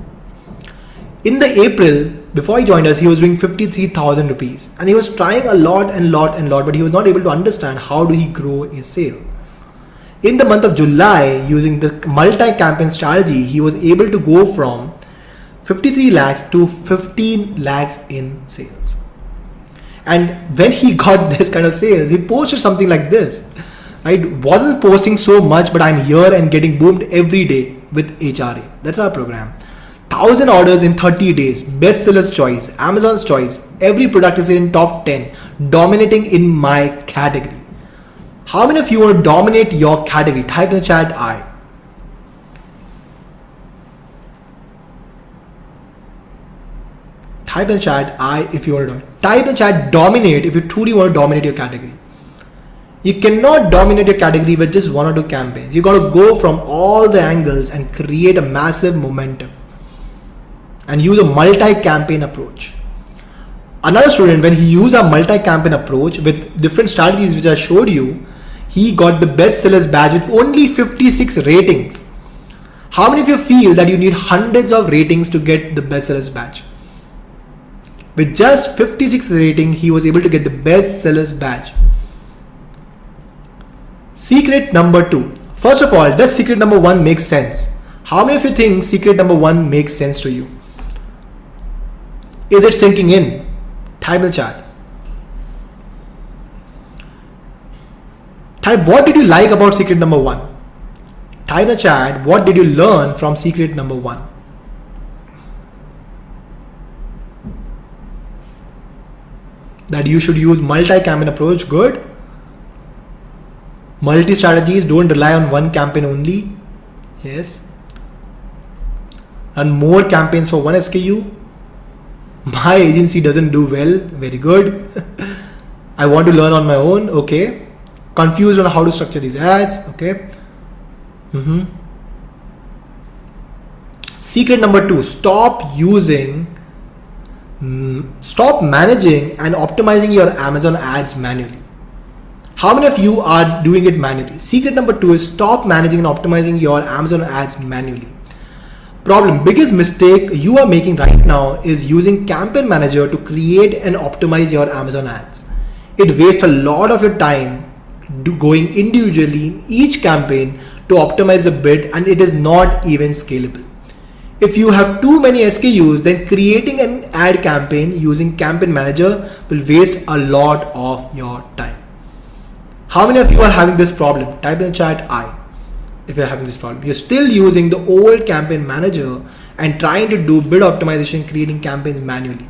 In the April, before he joined us, he was doing 53,000 rupees and he was trying a lot, but he was not able to understand how do he grow a sale. In the month of July, using the multi-campaign strategy, he was able to go from 53 lakhs to 15 lakhs in sales. And when he got this kind of sales, he posted something like this, right? Wasn't posting so much, but I'm here and getting boomed every day with HRA. That's our program. 1,000 orders in 30 days, bestsellers choice, Amazon's choice. Every product is in top 10, dominating in my category. How many of you want to dominate your category? Type in the chat I. Type in the chat I if you want to dominate. Type in the chat dominate if you truly want to dominate your category. You cannot dominate your category with just 1 or 2 campaigns. You got to go from all the angles and create a massive momentum and use a multi-campaign approach. Another student, when he used a multi-campaign approach with different strategies which I showed you, he got the best sellers badge with only 56 ratings. How many of you feel that you need hundreds of ratings to get the best sellers badge? With just 56 rating, he was able to get the best sellers badge. Secret number 2. First of all, does secret number 1 make sense? How many of you think secret number 1 makes sense to you? Is it sinking in? Type in the chat. Type what did you like about secret number 1? Type in the chat what did you learn from secret number 1? That you should use multi-campaign approach, good. Multi-strategies, don't rely on one campaign only. Yes. Run more campaigns for one SKU. My agency doesn't do well, very good. I want to learn on my own, okay. Confused on how to structure these ads, okay. Secret number 2, stop managing and optimizing your Amazon ads manually. How many of you are doing it manually? Secret number 2 is stop managing and optimizing your Amazon ads manually. Biggest mistake you are making right now is using Campaign Manager to create and optimize your Amazon ads. It wastes a lot of your time going individually in each campaign to optimize a bid, and it is not even scalable. If you have too many SKUs, then creating an ad campaign using Campaign Manager will waste a lot of your time. How many of you are having this problem? Type in the chat I. If you're having this problem, you're still using the old Campaign Manager and trying to do bid optimization, creating campaigns manually.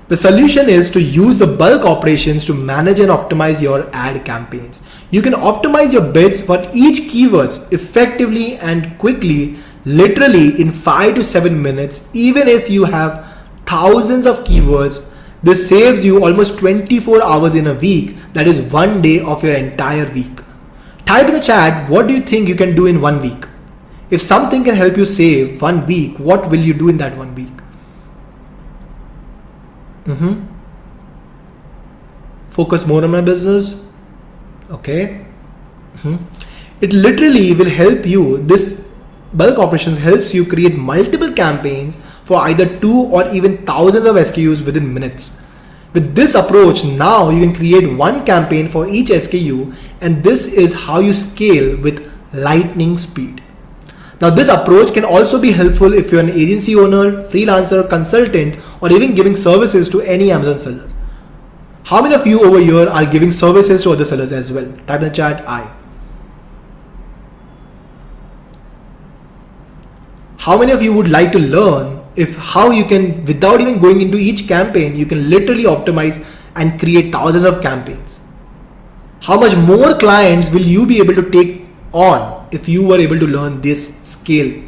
The solution is to use the bulk operations to manage and optimize your ad campaigns. You can optimize your bids for each keywords effectively and quickly, literally in 5 to 7 minutes, even if you have thousands of keywords. This saves you almost 24 hours in a week. That is 1 day of your entire week. Type in the chat, what do you think you can do in 1 week? If something can help you save 1 week, what will you do in that 1 week? Focus more on my business. Okay. It literally will help you. This bulk operations helps you create multiple campaigns for either 2 or even thousands of SKUs within minutes. With this approach, now you can create one campaign for each SKU, and this is how you scale with lightning speed. Now, this approach can also be helpful if you're an agency owner, freelancer, consultant, or even giving services to any Amazon seller. How many of you over here are giving services to other sellers as well? Type in the chat I. How many of you would like to learn how you can, without even going into each campaign, you can literally optimize and create thousands of campaigns? How much more clients will you be able to take on if you were able to learn this scale?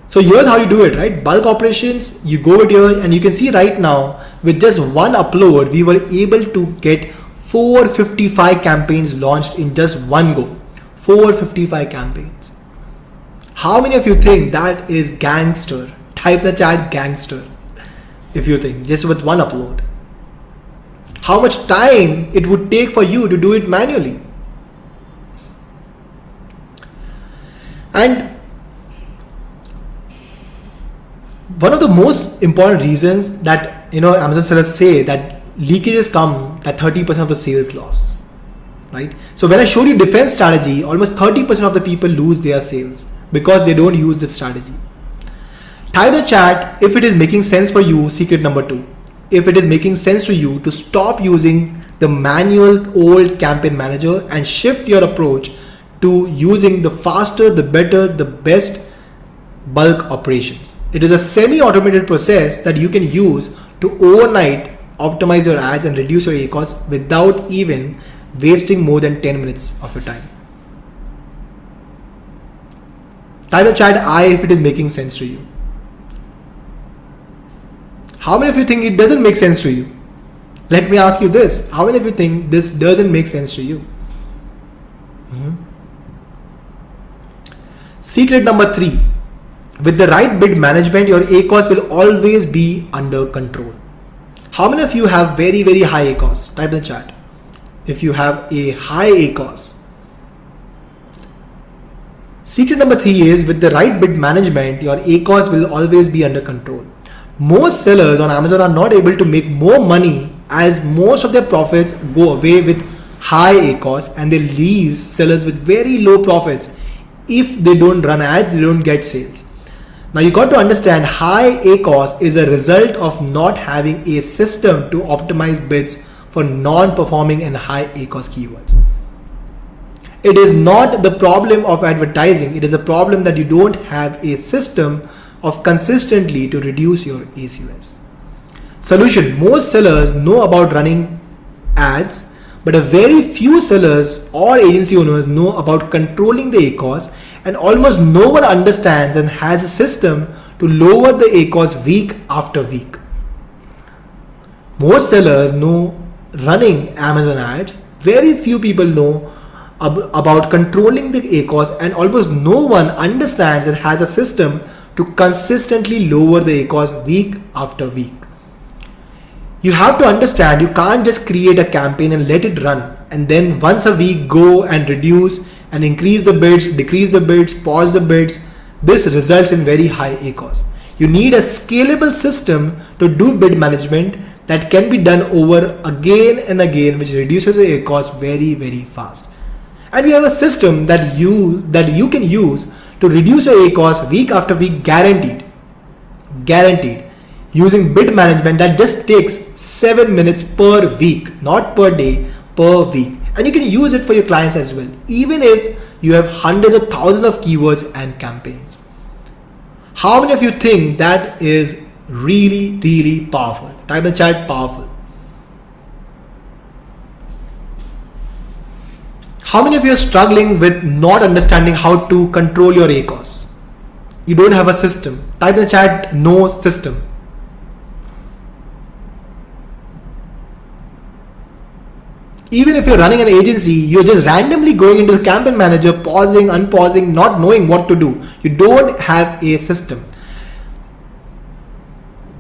So here's how you do it, right? Bulk operations, you go over here and you can see right now with just one upload, we were able to get 455 campaigns launched in just one go. 455 campaigns. How many of you think that is gangster? Type in the chat gangster if you think, just with one upload. How much time it would take for you to do it manually? And one of the most important reasons that Amazon sellers say that leakages come at 30% of the sales loss, right? So when I showed you defense strategy, almost 30% of the people lose their sales because they don't use this strategy. Type in the chat if it is making sense for you, secret number 2. If it is making sense to you to stop using the manual old campaign manager and shift your approach to using the faster, the better, the best bulk operations. It is a semi-automated process that you can use to overnight optimize your ads and reduce your ACoS without even wasting more than 10 minutes of your time. Type in the chat I if it is making sense to you. How many of you think it doesn't make sense to you? Let me ask you this. How many of you think this doesn't make sense to you? Secret number 3. With the right bid management, your ACoS will always be under control. How many of you have very, very high ACoS? Type in the chat. If you have a high ACoS. Secret number 3 is with the right bid management, your ACoS will always be under control. Most sellers on Amazon are not able to make more money as most of their profits go away with high ACoS, and they leave sellers with very low profits. If they don't run ads, they don't get sales. Now you got to understand, high ACoS is a result of not having a system to optimize bids for non-performing and high ACoS keywords. It is not the problem of advertising, it is a problem that you don't have a system of consistently to reduce your ACoS. Solution: most sellers know about running ads, but a very few sellers or agency owners know about controlling the ACoS, and almost no one understands and has a system to lower the ACoS week after week. Most sellers know running Amazon ads. Very few people know about controlling the ACOS, and almost no one understands and has a system to consistently lower the ACOS week after week. You have to understand, you can't just create a campaign and let it run and then once a week go and reduce and increase the bids, decrease the bids, pause the bids. This results in very high ACOS. You need a scalable system to do bid management that can be done over again and again, which reduces the ACOS very, very fast. And we have a system that you can use to reduce your ACOS week after week, guaranteed, using bid management that just takes 7 minutes per week, not per day, per week. And you can use it for your clients as well, even if you have hundreds of thousands of keywords and campaigns. How many of you think that is really, really powerful? Type in the chat, powerful. How many of you are struggling with not understanding how to control your ACOS? You don't have a system. Type in the chat, no system. Even if you're running an agency, you're just randomly going into the campaign manager, pausing, unpausing, not knowing what to do. You don't have a system.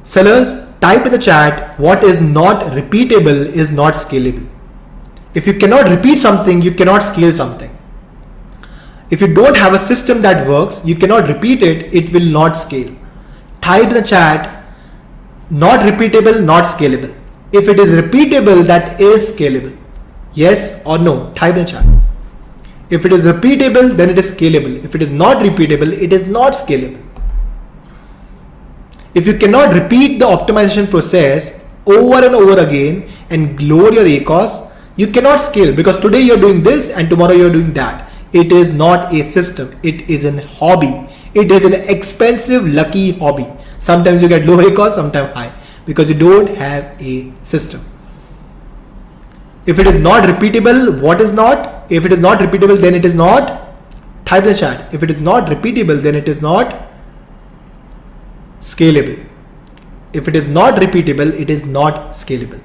Sellers, type in the chat, what is not repeatable is not scalable. If you cannot repeat something, you cannot scale something. If you don't have a system that works, you cannot repeat it, it will not scale. Type in the chat, not repeatable, not scalable. If it is repeatable, that is scalable. Yes or no? Type in the chat. If it is repeatable, then it is scalable. If it is not repeatable, it is not scalable. If you cannot repeat the optimization process over and over again and lower your ACOS, you cannot scale, because today you're doing this and tomorrow you're doing that. It is not a system. It is a hobby. It is an expensive, lucky hobby. Sometimes you get low ACOS, sometimes high, because you don't have a system. If it is not repeatable, what is not? If it is not repeatable, then it is not. Type in the chat. If it is not repeatable, then it is not scalable. If it is not repeatable, it is not scalable.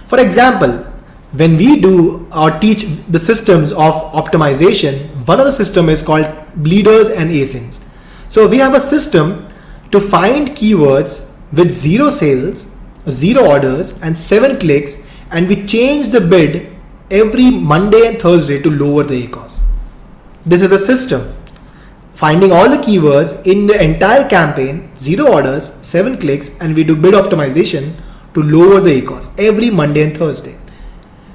For example, when we do or teach the systems of optimization, one of the system is called bleeders and asins. So we have a system to find keywords with 0 sales, 0 orders and 7 clicks, and we change the bid every Monday and Thursday to lower the ACOS. This is a system. Finding all the keywords in the entire campaign, 0 orders, 7 clicks, and we do bid optimization to lower the ACOS every Monday and Thursday.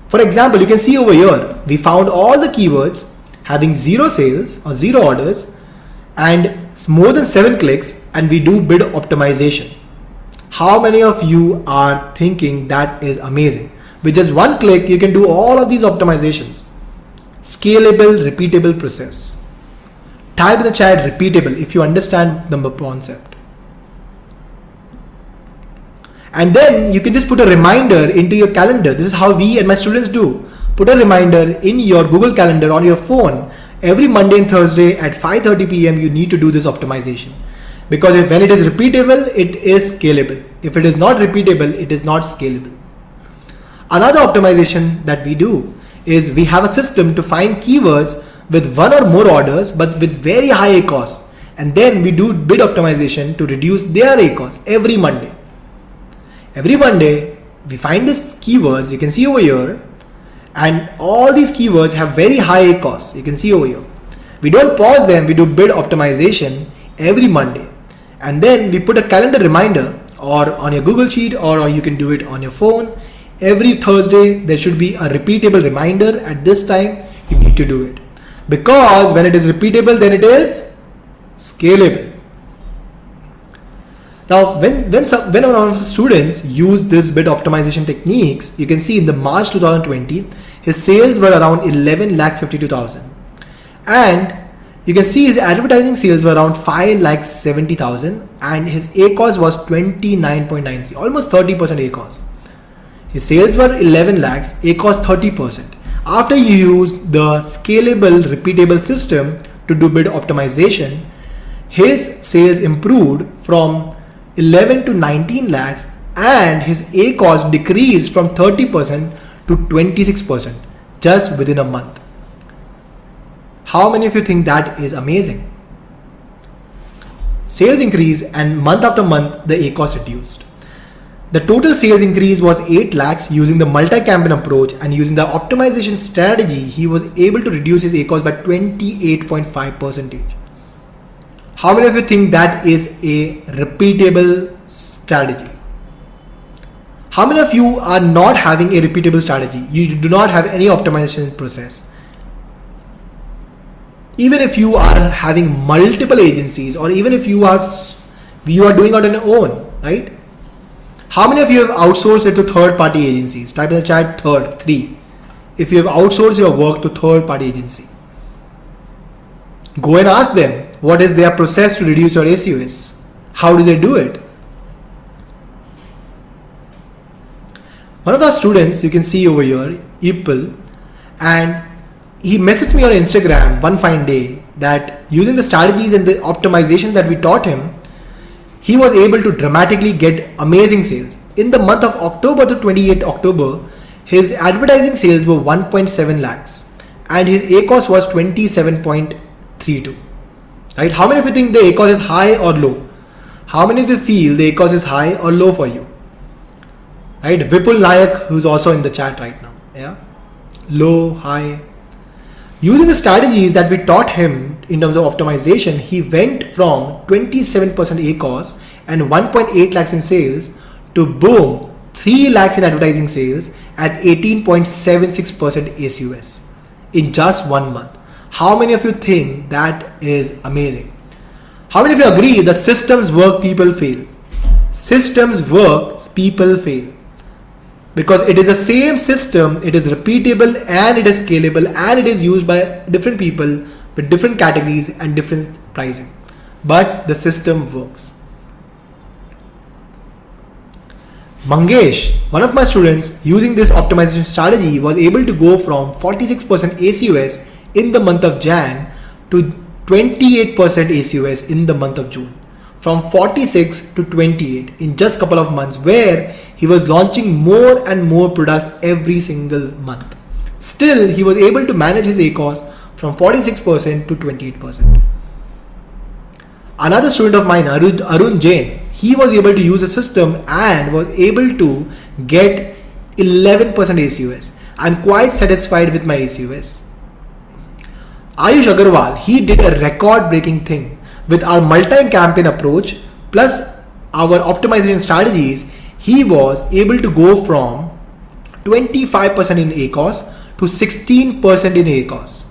For example, you can see over here, we found all the keywords having 0 sales or 0 orders and more than 7 clicks, and we do bid optimization. How many of you are thinking that is amazing? With just one click, you can do all of these optimizations. Scalable, repeatable process. Type in the chat repeatable if you understand the concept. And then you can just put a reminder into your calendar. This is how we and my students do. Put a reminder in your Google Calendar on your phone. Every Monday and Thursday at 5:30 p.m. you need to do this optimization. Because when it is repeatable, it is scalable. If it is not repeatable, it is not scalable. Another optimization that we do is we have a system to find keywords with 1 or more orders but with very high ACOS, and then we do bid optimization to reduce their ACOS every Monday. Every Monday we find these keywords, you can see over here, and all these keywords have very high ACOS, you can see over here. We don't pause them, we do bid optimization every Monday, and then we put a calendar reminder or on your Google Sheet, or you can do it on your phone. Every Thursday there should be a repeatable reminder. At this time you need to do it, because when it is repeatable, then it is scalable. Now when one of the students use this bid optimization techniques, you can see in the March 2020 his sales were around 11,52,000, and you can see his advertising sales were around 5,70,000, and his ACOS was 29.93, almost 30% ACOS. His sales were 11 lakhs, ACOS 30%. After you use the scalable, repeatable system to do bid optimization, his sales improved from 11 to 19 lakhs and his ACOS decreased from 30% to 26% just within a month. How many of you think that is amazing? Sales increase, and month after month the ACOS reduced. The total sales increase was 8 lakhs using the multi-campaign approach, and using the optimization strategy he was able to reduce his ACOS by 28.5%. How many of you think that is a repeatable strategy? How many of you are not having a repeatable strategy? You do not have any optimization process. Even if you are having multiple agencies, or even if you are doing it on your own, right? How many of you have outsourced it to third-party agencies? Type in the chat third, 3. If you have outsourced your work to third-party agency, go and ask them what is their process to reduce your ACOS. How do they do it? One of our students, you can see over here, Ebook, and he messaged me on Instagram one fine day that using the strategies and the optimizations that we taught him, he was able to dramatically get amazing sales. In the month of October to 28 October, his advertising sales were 1.7 lakhs and his ACOS was 27.32. Right? How many of you think the ACOS is high or low? How many of you feel the ACOS is high or low for you? Right? Vipul Nayak, who's also in the chat right now. Yeah? Low, high. Using the strategies that we taught him in terms of optimization, he went from 27% ACOS and 1.8 lakhs in sales to boom, 3 lakhs in advertising sales at 18.76% ACOS in just 1 month. How many of you think that is amazing? How many of you agree that systems work, people fail? Systems work, people fail. Because it is the same system, it is repeatable and it is scalable and it is used by different people with different categories and different pricing. But the system works. Mangesh, one of my students, using this optimization strategy was able to go from 46% ACOS in the month of Jan to 28% ACOS in the month of June. From 46 to 28 in just a couple of months, where he was launching more and more products every single month. Still, he was able to manage his ACOS from 46% to 28%. Another student of mine, Arun Jain, he was able to use the system and was able to get 11% ACOS. I'm quite satisfied with my ACOS. Ayush Agarwal, he did a record-breaking thing. With our multi-campaign approach plus our optimization strategies, he was able to go from 25% in ACOS to 16% in ACOS.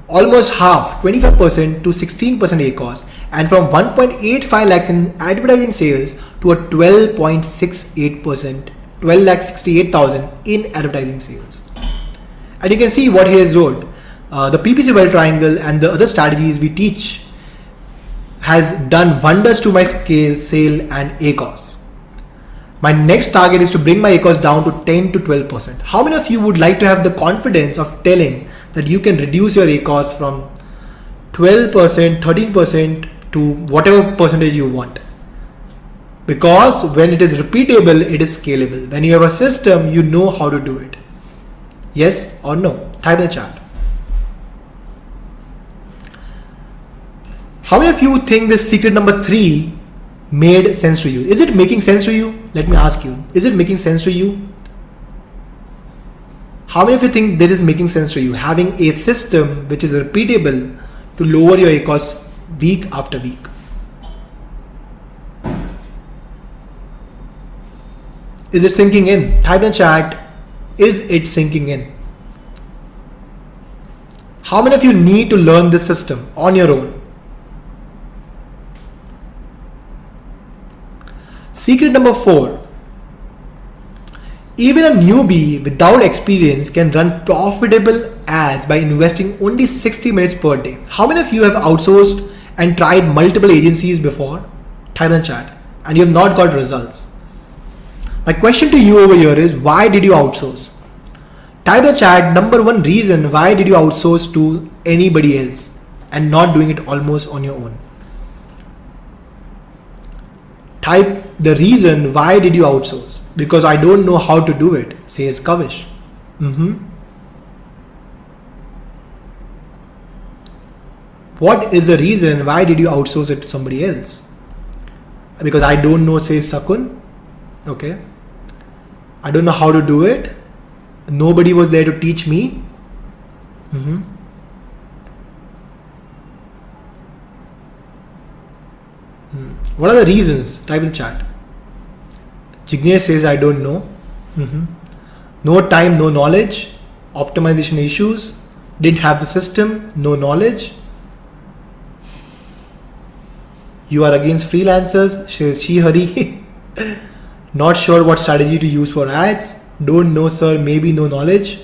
Almost half, 25% to 16% ACOS, and from 1.85 lakhs in advertising sales to a 12.68%, 12,68,000 in advertising sales. And you can see what he has wrote. The PPC well triangle and the other strategies we teach has done wonders to my sale and ACOS. My next target is to bring my ACOS down to 10 to 12%. How many of you would like to have the confidence of telling that you can reduce your ACOS from 12%, 13% to whatever percentage you want? Because when it is repeatable, it is scalable. When you have a system, you know how to do it. Yes or no? Type in the chat. How many of you think this secret number 3 made sense to you? Is it making sense to you? Let me ask you. Is it making sense to you? How many of you think this is making sense to you? Having a system which is repeatable to lower your ACOS week after week. Is it sinking in? Type in the chat. Is it sinking in? How many of you need to learn this system on your own? Secret number 4. Even a newbie without experience can run profitable ads by investing only 60 minutes per day. How many of you have outsourced and tried multiple agencies before? Type in the chat. And you have not got results. My question to you over here is, why did you outsource? Type in the chat, number 1 reason why did you outsource to anybody else and not doing it almost on your own. Type the reason why did you outsource? Because I don't know how to do it, says Kavish. What is the reason why did you outsource it to somebody else? Because I don't know, says Sakun. Okay. I don't know how to do it. Nobody was there to teach me. What are the reasons? Type in the chat. Jignesh says I don't know. No time, no knowledge. Optimization issues. Didn't have the system, no knowledge. You are against freelancers, Shihari. Not sure what strategy to use for ads. Don't know, sir, maybe no knowledge.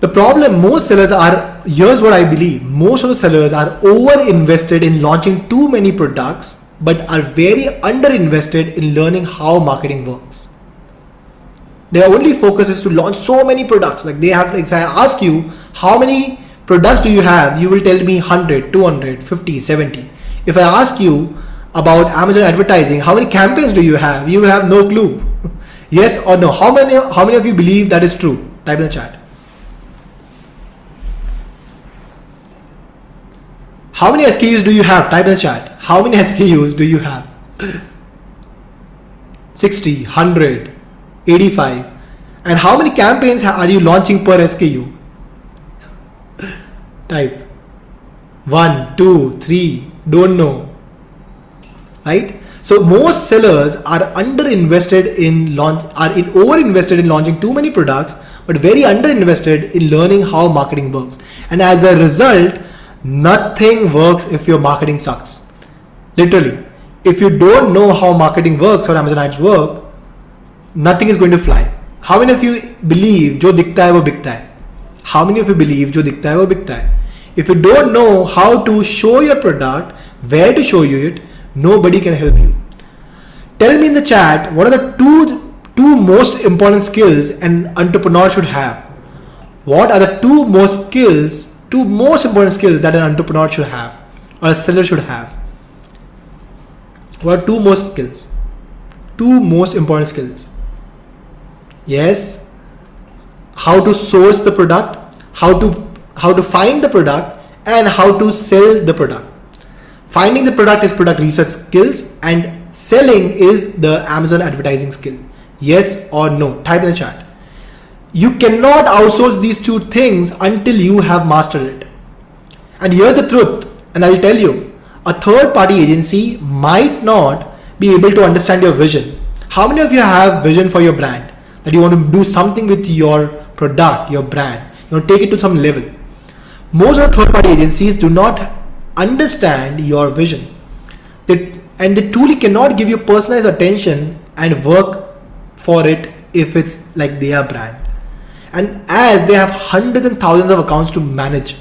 The problem, most sellers are, here's what I believe, most of the sellers are over invested in launching too many products, but are very under invested in learning how marketing works. Their only focus is to launch so many products. Like they have, if I ask you, how many products do you have? You will tell me 100, 200, 50, 70. If I ask you about Amazon advertising, how many campaigns do you have? You will have no clue. Yes or no? How many of you believe that is true? Type in the chat. How many SKUs do you have? Type in the chat. How many SKUs do you have? 60, 100, 85. And how many campaigns are you launching per SKU? Type. 1, 2, 3, don't know. Right? So most sellers are overinvested in launching too many products, but very underinvested in learning how marketing works. And as a result, nothing works if your marketing sucks. Literally, if you don't know how marketing works or Amazon ads work, nothing is going to fly. How many of you believe जो दिखता है वो बिकता है? How many of you believe जो दिखता है वो बिकता है? If you don't know how to show your product, where to show you it, nobody can help you. Tell me in the chat, what are the two most important skills an entrepreneur should have? What are the two most important skills that an entrepreneur should have or a seller should have? What are two most important skills? Yes, how to source the product, how to find the product, and how to sell the product. Finding the product is product research skills, and selling is the Amazon advertising skill. Yes or no? Type in the chat. You cannot outsource these two things until you have mastered it. And here's the truth, and I'll tell you, a third-party agency might not be able to understand your vision. How many of you have vision for your brand? That you want to do something with your product, your brand. You want to take it to some level. Most of the third-party agencies do not understand your vision. They truly cannot give you personalized attention and work for it if it's like their brand. And as they have hundreds and thousands of accounts to manage,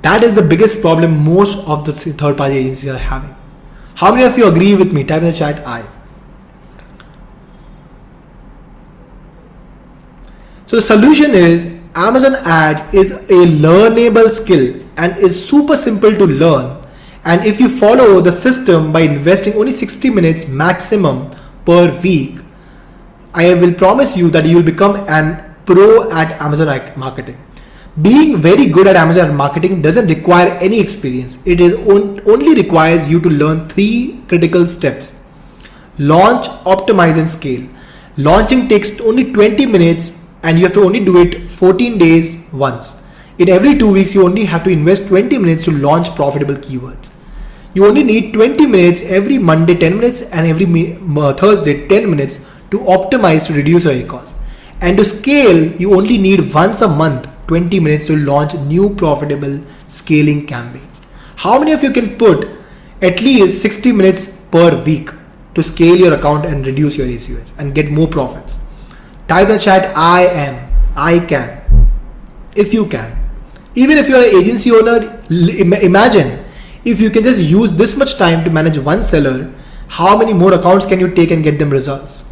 that is the biggest problem most of the third-party agencies are having. How many of you agree with me? Type in the chat I. So the solution is Amazon ads is a learnable skill and is super simple to learn. And if you follow the system by investing only 60 minutes maximum per week, I will promise you that you will become an pro at Amazon marketing. Being very good at Amazon marketing doesn't require any experience. It is only requires you to learn 3 critical steps. Launch, optimize, and scale. Launching takes only 20 minutes and you have to only do it 14 days once. In every 2 weeks, you only have to invest 20 minutes to launch profitable keywords. You only need 20 minutes every Monday, 10 minutes, and every Thursday, 10 minutes to optimize to reduce your costs. And to scale, you only need once a month, 20 minutes to launch new profitable scaling campaigns. How many of you can put at least 60 minutes per week to scale your account and reduce your ACOS and get more profits? Type in the chat, I can. If you can. Even if you're an agency owner, imagine if you can just use this much time to manage one seller, how many more accounts can you take and get them results?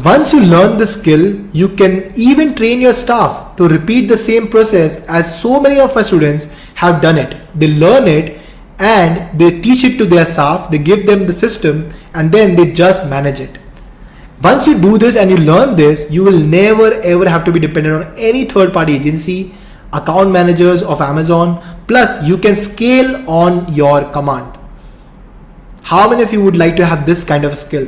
Once you learn the skill, you can even train your staff to repeat the same process as so many of our students have done it. They learn it and they teach it to their staff, they give them the system and then they just manage it. Once you do this and you learn this, you will never ever have to be dependent on any third party agency, account managers of Amazon, plus you can scale on your command. How many of you would like to have this kind of skill?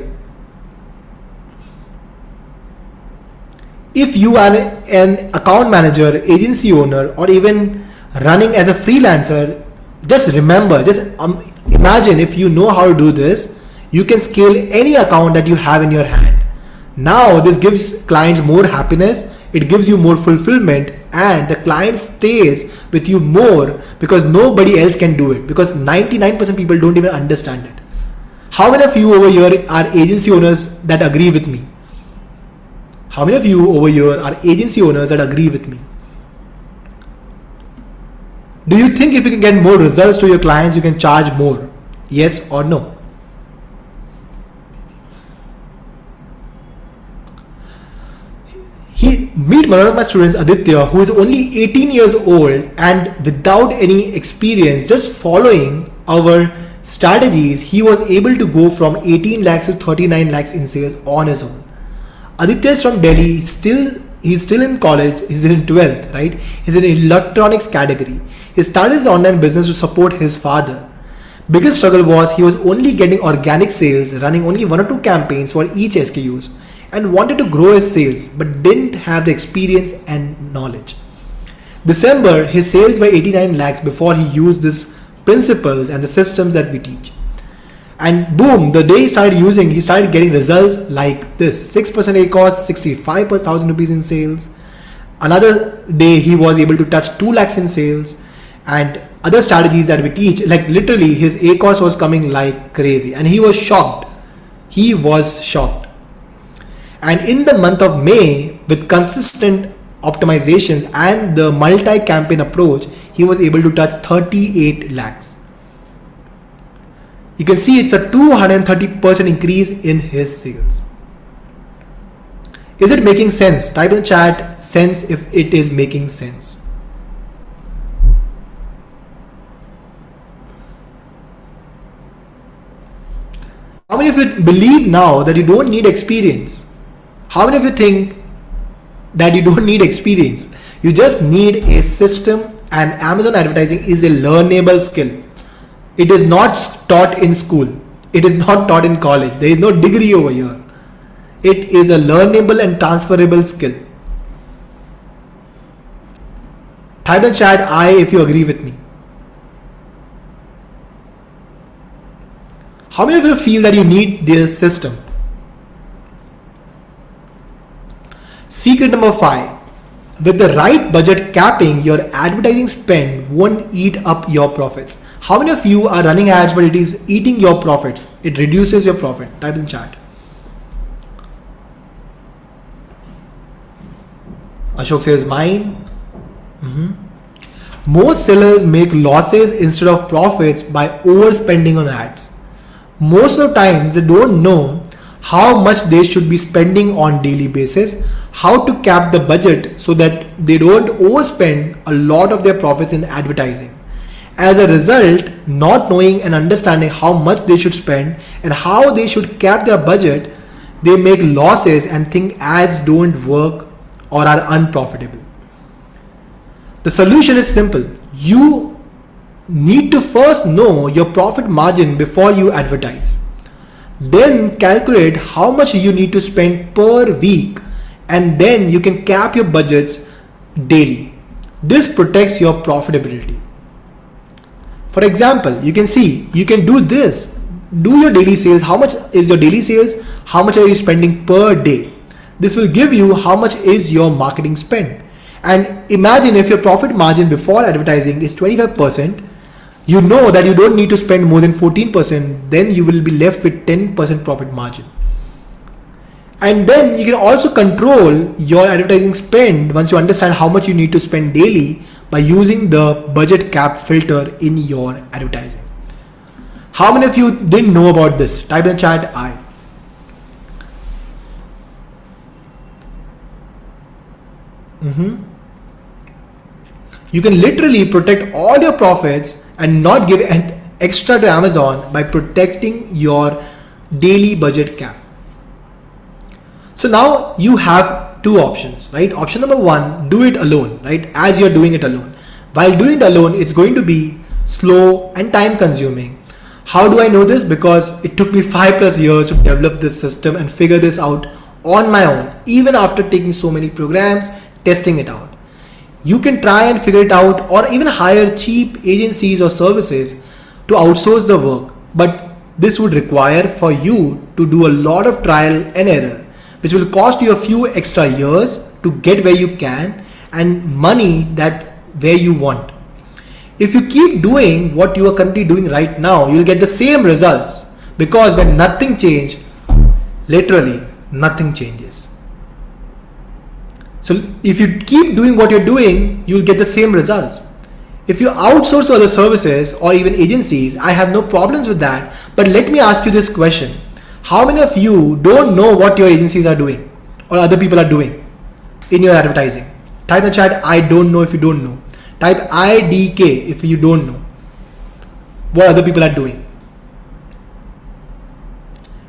If you are an account manager, agency owner, or even running as a freelancer, just remember, imagine if you know how to do this, you can scale any account that you have in your hand. Now this gives clients more happiness, it gives you more fulfillment, and the client stays with you more because nobody else can do it, because 99% people don't even understand it. How many of you over here are agency owners that agree with me? How many of you over here are agency owners that agree with me? Do you think if you can get more results to your clients, you can charge more? Yes or no? Meet one of my students, Aditya, who is only 18 years old and without any experience, just following our strategies, he was able to go from 18 lakhs to 39 lakhs in sales on his own. Aditya is from Delhi, he's still in college, he's in 12th, right? He's in electronics category. He started his online business to support his father. Biggest struggle was he was only getting organic sales, running only 1 or 2 campaigns for each SKUs, and wanted to grow his sales but didn't have the experience and knowledge. December, his sales were 89 lakhs before he used these principles and the systems that we teach. And boom, the day he started using, he started getting results like this: 6% ACOS, 65,000 rupees in sales. Another day he was able to touch 2 lakhs in sales, and other strategies that we teach, like literally his ACOS was coming like crazy and he was shocked. He was shocked. And in the month of May, with consistent optimizations and the multi-campaign approach, he was able to touch 38 lakhs. You can see it's a 230% increase in his sales. Is it making sense? Type in the chat sense if it is making sense. How many of you believe now that you don't need experience? How many of you think that you don't need experience? You just need a system, and Amazon advertising is a learnable skill. It is not taught in school. It is not taught in college. There is no degree over here. It is a learnable and transferable skill. Type in chat I if you agree with me. How many of you feel that you need this system? Secret number 5. With the right budget capping, your advertising spend won't eat up your profits. How many of you are running ads but it is eating your profits? It reduces your profit. Type in chat. Ashok says mine. Most sellers make losses instead of profits by overspending on ads. Most of the times they don't know how much they should be spending on daily basis, how to cap the budget so that they don't overspend a lot of their profits in advertising. As a result, not knowing and understanding how much they should spend and how they should cap their budget, they make losses and think ads don't work or are unprofitable. The solution is simple. You need to first know your profit margin before you advertise. Then calculate how much you need to spend per week, and then you can cap your budgets daily. This protects your profitability. For example, you can see, you can do this. Do your daily sales. How much is your daily sales? How much are you spending per day? This will give you how much is your marketing spend. And imagine if your profit margin before advertising is 25%, you know that you don't need to spend more than 14%, then you will be left with 10% profit margin. And then you can also control your advertising spend once you understand how much you need to spend daily by using the budget cap filter in your advertising. How many of you didn't know about this? Type in the chat I. You can literally protect all your profits and not give an extra to Amazon by protecting your daily budget cap. So now you have two options, right? Option number one, do it alone, right? As you're doing it alone. While doing it alone, it's going to be slow and time consuming. How do I know this? Because it took me 5+ years to develop this system and figure this out on my own, even after taking so many programs, testing it out. You can try and figure it out or even hire cheap agencies or services to outsource the work, but this would require for you to do a lot of trial and error, which will cost you a few extra years to get where you can and money that where you want. If you keep doing what you are currently doing right now, you'll get the same results, because when nothing changes, literally nothing changes. So if you keep doing what you're doing, you'll get the same results. If you outsource other services or even agencies, I have no problems with that. But let me ask you this question. How many of you don't know what your agencies are doing or other people are doing in your advertising? Type in the chat, I don't know if you don't know. Type IDK if you don't know what other people are doing.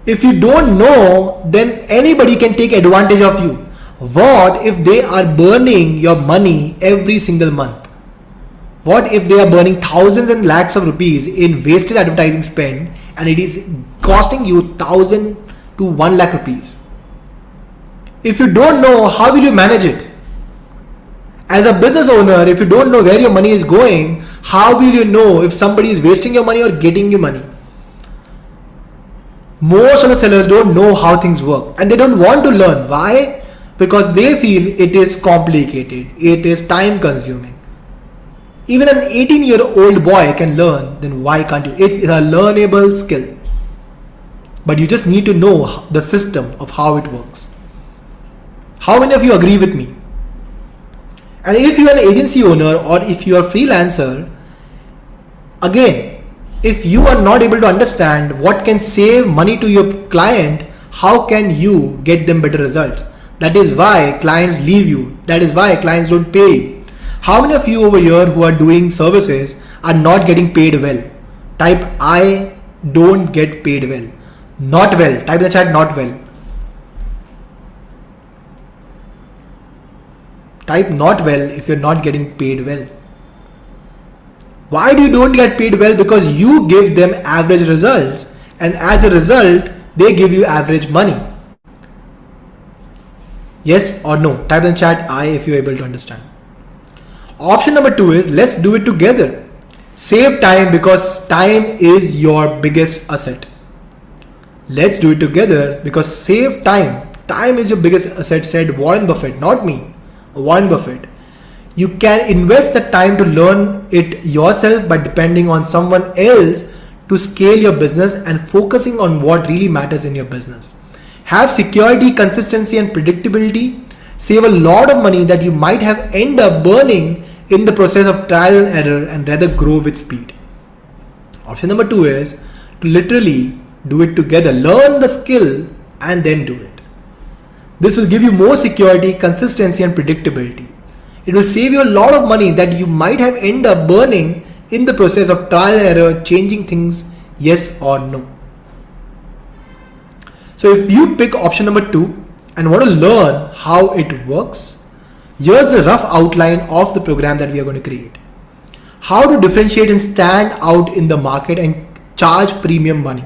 If you don't know, then anybody can take advantage of you. What if they are burning your money every single month? What if they are burning thousands and lakhs of rupees in wasted advertising spend and it is costing you 1,000 to 1 lakh rupees? If you don't know, how will you manage it? As a business owner, if you don't know where your money is going, how will you know if somebody is wasting your money or getting you money? Most of the sellers don't know how things work and they don't want to learn. Why? Because they feel it is complicated, it is time consuming. Even an 18-year-old boy can learn, then why can't you? It's a learnable skill. But you just need to know the system of how it works. How many of you agree with me? And if you are an agency owner or if you are a freelancer, again, if you are not able to understand what can save money to your client, how can you get them better results? That is why clients leave you. That is why clients don't pay you. How many of you over here who are doing services are not getting paid well? Type I don't get paid well. Not well. Type in the chat not well. Type not well if you're not getting paid well. Why do you don't get paid well? Because you give them average results and as a result, they give you average money. Yes or no? Type in the chat I if you're able to understand. Option number 2 is let's do it together. Save time because time is your biggest asset. Let's do it together because save time. Time is your biggest asset, said Warren Buffett, not me. Warren Buffett. You can invest the time to learn it yourself by depending on someone else to scale your business and focusing on what really matters in your business. Have security, consistency and predictability. Save a lot of money that you might have end up burning in the process of trial and error and rather grow with speed. Option number 2 is to literally do it together. Learn the skill and then do it. This will give you more security, consistency and predictability. It will save you a lot of money that you might have end up burning in the process of trial and error, changing things, yes or no. So if you pick option number 2 and want to learn how it works, here's a rough outline of the program that we are going to create. How to differentiate and stand out in the market and charge premium money.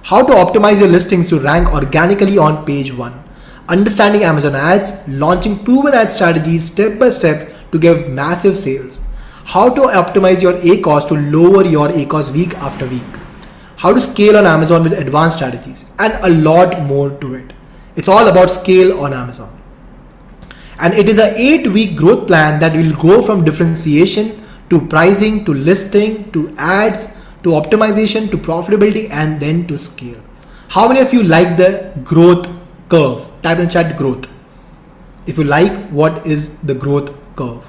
How to optimize your listings to rank organically on page 1. Understanding Amazon ads, launching proven ad strategies step by step to get massive sales. How to optimize your ACOS to lower your ACOS week after week. How to scale on Amazon with advanced strategies and a lot more to it. It's all about scale on Amazon. And it is an 8-week growth plan that will go from differentiation to pricing to listing to ads to optimization to profitability and then to scale. How many of you like the growth curve? Type in chat growth if you like what is the growth curve.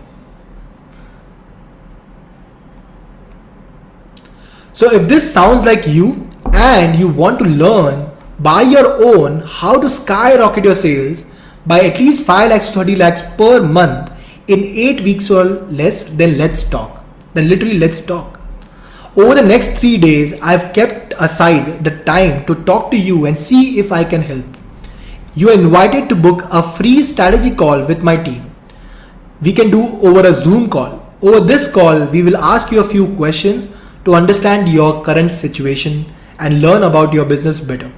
So if this sounds like you and you want to learn by your own how to skyrocket your sales by at least 5 lakhs to 30 lakhs per month in 8 weeks or less, then let's talk. Then literally let's talk. Over the next 3 days, I've kept aside the time to talk to you and see if I can help. You are invited to book a free strategy call with my team. We can do over a Zoom call. Over this call, we will ask you a few questions to understand your current situation and learn about your business better.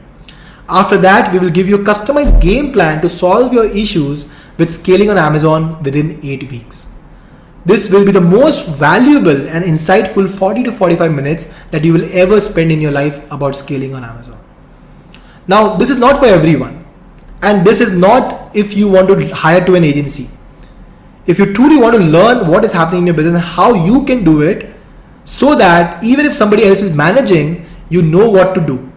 After that, we will give you a customized game plan to solve your issues with scaling on Amazon within 8 weeks. This will be the most valuable and insightful 40 to 45 minutes that you will ever spend in your life about scaling on Amazon. Now, this is not for everyone. And this is not if you want to hire to an agency. If you truly want to learn what is happening in your business and how you can do it, so that even if somebody else is managing, you know what to do.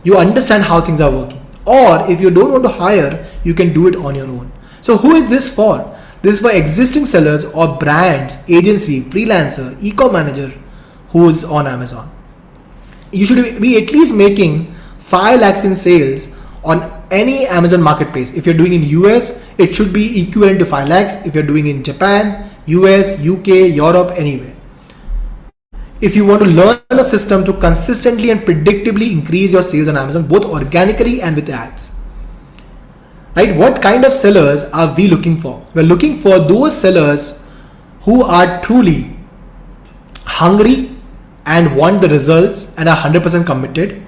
You understand how things are working. Or if you don't want to hire, you can do it on your own. So who is this for? This is for existing sellers or brands, agency, freelancer, e-com manager who's on Amazon. You should be at least making 5 lakhs in sales on any Amazon marketplace. If you're doing in US, it should be equivalent to 5 lakhs. If you're doing in Japan, US, UK, Europe, anywhere. If you want to learn a system to consistently and predictably increase your sales on Amazon, both organically and with ads. Right? What kind of sellers are we looking for? We're looking for those sellers who are truly hungry and want the results and are 100% committed.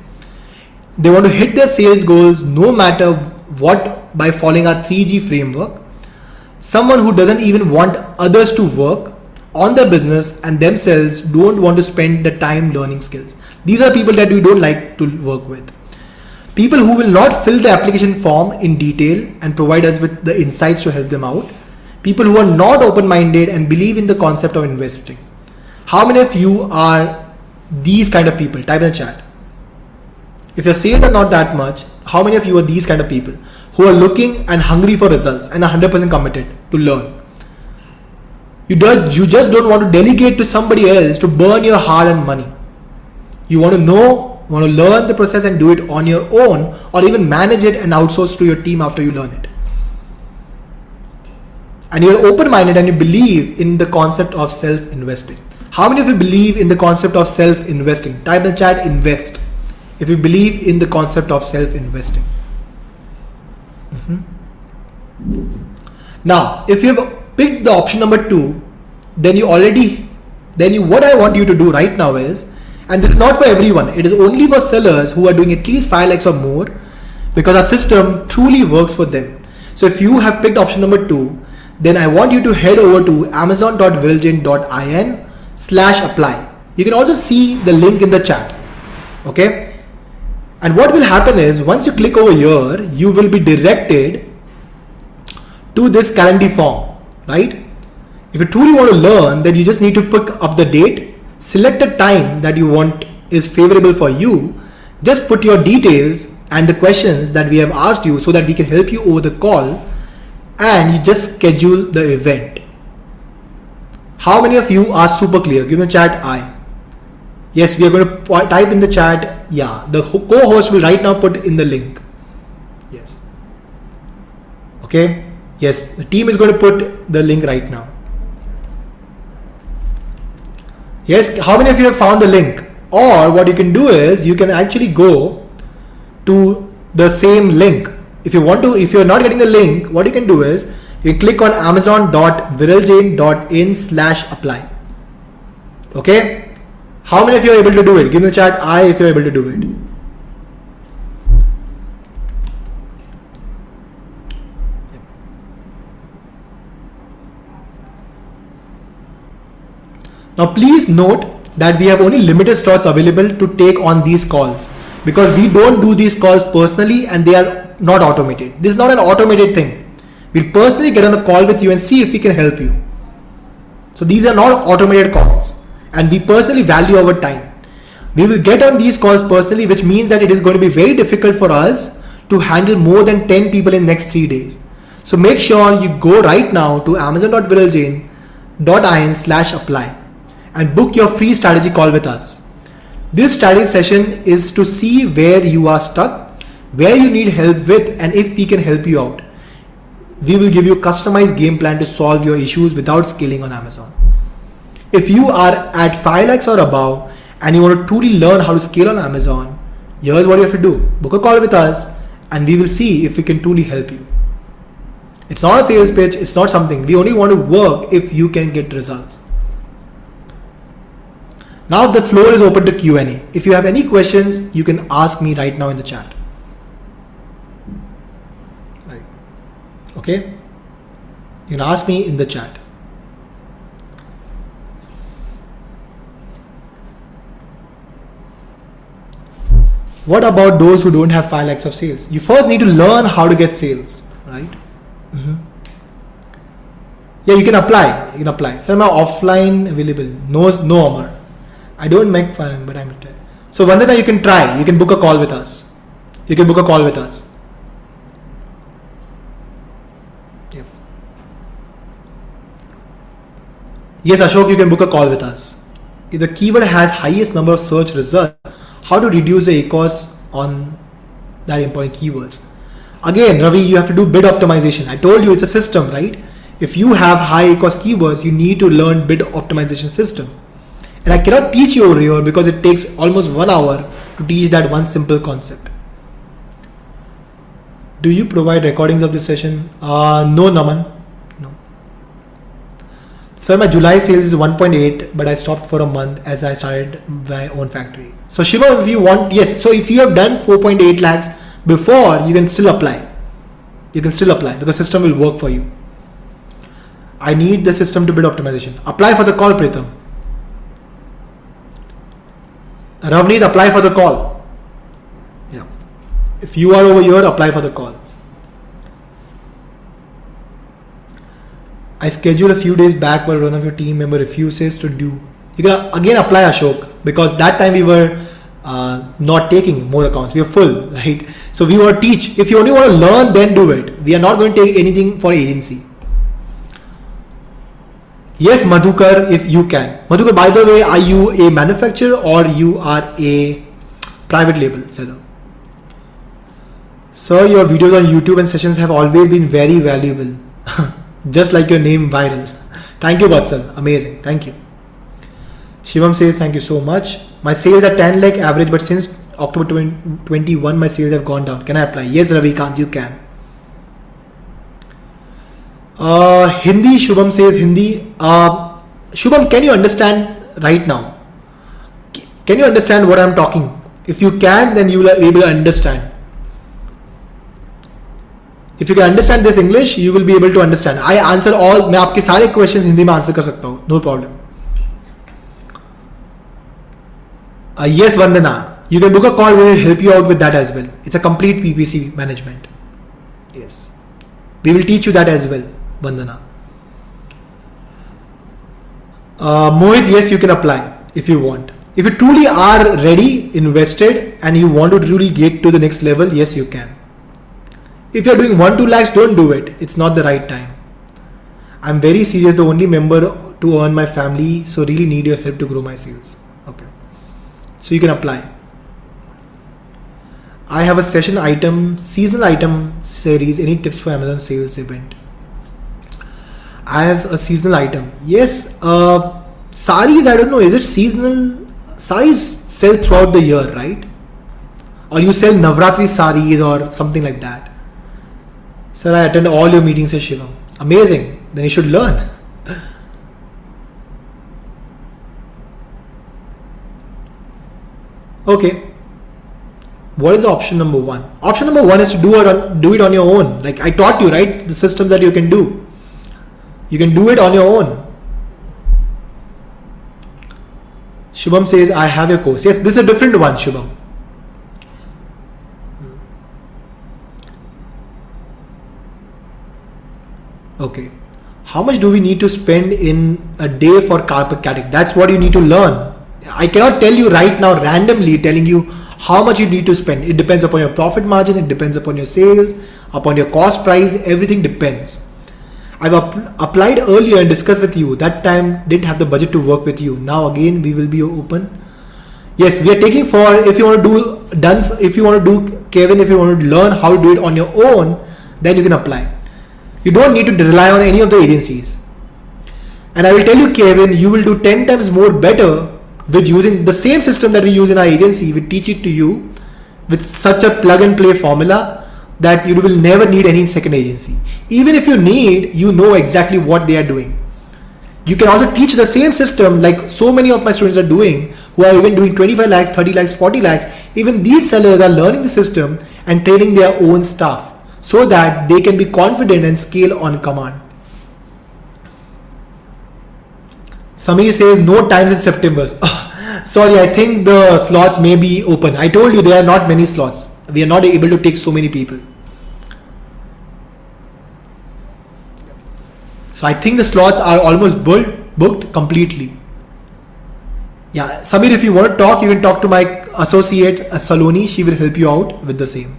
They want to hit their sales goals no matter what by following our 3G framework. Someone who doesn't even want others to work on their business and themselves don't want to spend the time learning skills. These are people that we don't like to work with. People who will not fill the application form in detail and provide us with the insights to help them out. People who are not open-minded and believe in the concept of investing. How many of you are these kind of people? Type in the chat. If your sales are not that much, how many of you are these kind of people who are looking and hungry for results and are 100% committed to learn? You just don't want to delegate to somebody else to burn your hard-earned money. You want to learn the process and do it on your own, or even manage it and outsource to your team after you learn it. And you're open-minded and you believe in the concept of self-investing. How many of you believe in the concept of self-investing? Type in the chat, invest. If you believe in the concept of self-investing. Now, if you have picked the option number 2, then what I want you to do right now is, and this is not for everyone, it is only for sellers who are doing at least 5 lakhs or more, because our system truly works for them. So if you have picked option number 2, then I want you to head over to amazon.viraljain.in/apply. You can also see the link in the chat. Okay. And what will happen is, once you click over here, you will be directed to this calendar form, right? If you truly want to learn, then you just need to pick up the date, select a time that you want is favorable for you, just put your details and the questions that we have asked you so that we can help you over the call, and you just schedule the event. How many of you are super clear? Give me a chat I. Yes, we are going to type in the chat. Yeah, the co-host will right now put in the link. Yes. Okay. Yes, the team is going to put the link right now. Yes, how many of you have found the link? Or what you can do is, you can actually go to the same link. If you're not getting the link, what you can do is, you click on amazon.viraljain.in/apply. Okay. How many of you are able to do it? Give me the chat I if you're able to do it. Now please note that we have only limited slots available to take on these calls, because we don't do these calls personally and they are not automated. This is not an automated thing. We'll personally get on a call with you and see if we can help you. So these are not automated calls. And we personally value our time. We will get on these calls personally, which means that it is going to be very difficult for us to handle more than 10 people in next 3 days. So make sure you go right now to amazon.viraljain.in/apply and book your free strategy call with us. This strategy session is to see where you are stuck, where you need help with, and if we can help you out. We will give you a customized game plan to solve your issues without scaling on Amazon. If you are at 5 lakhs or above and you want to truly learn how to scale on Amazon, here's what you have to do. Book a call with us and we will see if we can truly help you. It's not a sales pitch, it's not something. We only want to work if you can get results. Now the floor is open to Q&A. If you have any questions, you can ask me right now in the chat. Right. Okay? You can ask me in the chat. What about those who don't have 5 lakhs of sales? You first need to learn how to get sales, right? Yeah, you can apply. You can apply. Sir, my offline available. No, Amar. I don't make fun, but I'm retired. So Vandana, you can try. You can book a call with us. You can book a call with us. Yep. Yes, Ashok, you can book a call with us. If the keyword has highest number of search results, how to reduce the ACOS on that important keywords? Again, Ravi, you have to do bid optimization. I told you it's a system, right? If you have high ACOS keywords, you need to learn bid optimization system. And I cannot teach you over here because it takes almost 1 hour to teach that one simple concept. Do you provide recordings of this session? No, Naman. No. Sir, my July sales is 1.8, but I stopped for a month as I started my own factory. So Shiva, if you want, yes. So if you have done 4.8 lakhs before, you can still apply. You can still apply because the system will work for you. I need the system to bid optimization. Apply for the call, Pritham. Ravneet, apply for the call. Yeah. If you are over here, apply for the call. I scheduled a few days back, but one of your team member refuses to do. You can again apply, Ashok, because that time we were not taking more accounts. We are full, right? So we want to teach. If you only want to learn, then do it. We are not going to take anything for agency. Yes, Madhukar, if you can. Madhukar, by the way, are you a manufacturer or you are a private label seller? Sir, your videos on YouTube and sessions have always been very valuable. Just like your name, viral. Thank you, Vatsal. Amazing. Thank you. Shivam says, thank you so much. My sales are 10 lakh average, but since October 2021, my sales have gone down. Can I apply? Yes, Ravikant, you can. Hindi, Shubham says Hindi. Shubham, can you understand right now? Can you understand what I'm talking? If you can, then you will be able to understand. If you can understand this English, you will be able to understand. I answer all. मैं आपके सारे questions Hindi में answer कर सकता हूँ. No problem. Yes, Vandana. You can book a call. We will help you out with that as well. It's a complete PPC management. Yes. We will teach you that as well, Vandana. Mohit, yes, you can apply if you want. If you truly are ready, invested, and you want to truly get to the next level, yes, you can. If you're doing 1-2 lakhs, don't do it. It's not the right time. I'm very serious, the only member to earn my family, so really need your help to grow my sales. Okay. So you can apply. I have a session item, seasonal item series. Any tips for Amazon sales event? I have a seasonal item. Yes. Saris, I don't know. Is it seasonal? Saris sell throughout the year, right? Or you sell Navratri saris or something like that. Sir, I attend all your meetings, says Shivam. Amazing. Then you should learn. Okay. What is option number 1? Option number 1 is to do it on your own. Like I taught you, right? The systems that you can do. You can do it on your own. Shubham says, I have a course. Yes, this is a different one, Shubham. Okay. How much do we need to spend in a day for carpet catting? That's what you need to learn. I cannot tell you right now randomly telling you how much you need to spend. It depends upon your profit margin. It depends upon your sales, upon your cost price. Everything depends. I've applied earlier and discussed with you. That time didn't have the budget to work with you. Now again, we will be open. Yes, we are taking for, if you want to do, Kevin, if you want to learn how to do it on your own, then you can apply. You don't need to rely on any of the agencies. And I will tell you, Kevin, you will do 10 times more better with using the same system that we use in our agency. We teach it to you with such a plug and play formula that you will never need any second agency. Even if you need, you know exactly what they are doing. You can also teach the same system like so many of my students are doing, who are even doing 25 lakhs, 30 lakhs, 40 lakhs. Even these sellers are learning the system and training their own stuff so that they can be confident and scale on command. Samir says no times in September. Sorry, I think the slots may be open. I told you there are not many slots. We are not able to take so many people. So I think the slots are almost booked completely. Yeah, Samir, if you want to talk, you can talk to my associate Saloni. She will help you out with the same.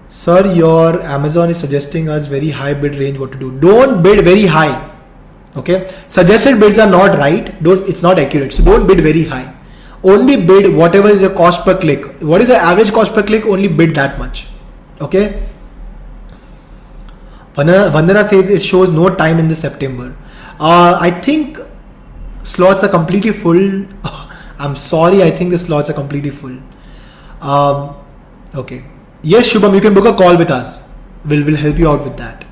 Sir, your Amazon is suggesting us very high bid range what to do. Don't bid very high. Okay, suggested bids are not right. It's not accurate. So don't bid very high. Only bid whatever is your cost per click. What is the average cost per click? Only bid that much. Okay. Vandana says it shows no time in the September. I think slots are completely full. I'm sorry. I think the slots are completely full. Okay. Yes, Shubham, you can book a call with us. We'll help you out with that.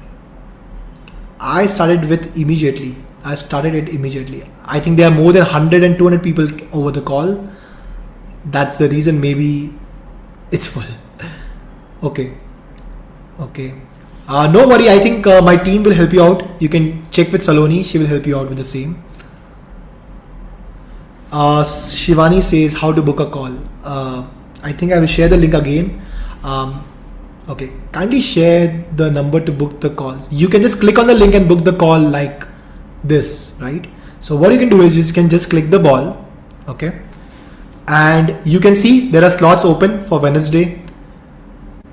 I started it immediately. I think there are more than 100 and 200 people over the call. That's the reason maybe it's full. Okay. No worry. I think my team will help you out. You can check with Saloni. She will help you out with the same. Shivani says how to book a call. I think I will share the link again. Okay, kindly share the number to book the calls. You can just click on the link and book the call like this, right? So what you can do is you can just click the ball, okay? And you can see there are slots open for Wednesday.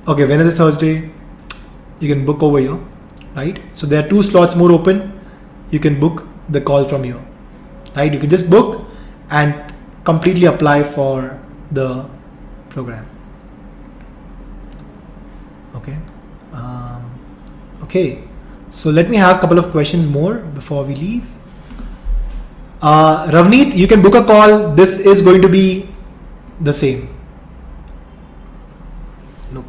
Okay, Wednesday, Thursday, you can book over here, right? So there are 2 slots more open. You can book the call from here, right? You can just book and completely apply for the program. Okay, so let me have a couple of questions more before we leave. Ravneet, you can book a call. This is going to be the same. No.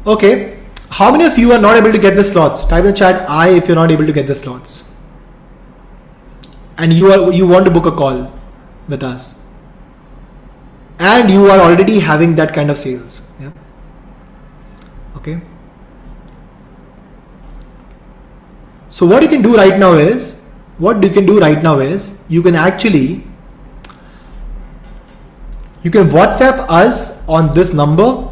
Okay, how many of you are not able to get the slots? Type in the chat I if you're not able to get the slots. And you want to book a call with us. And you are already having that kind of sales. Yeah. Okay. So what you can do right now is you can WhatsApp us on this number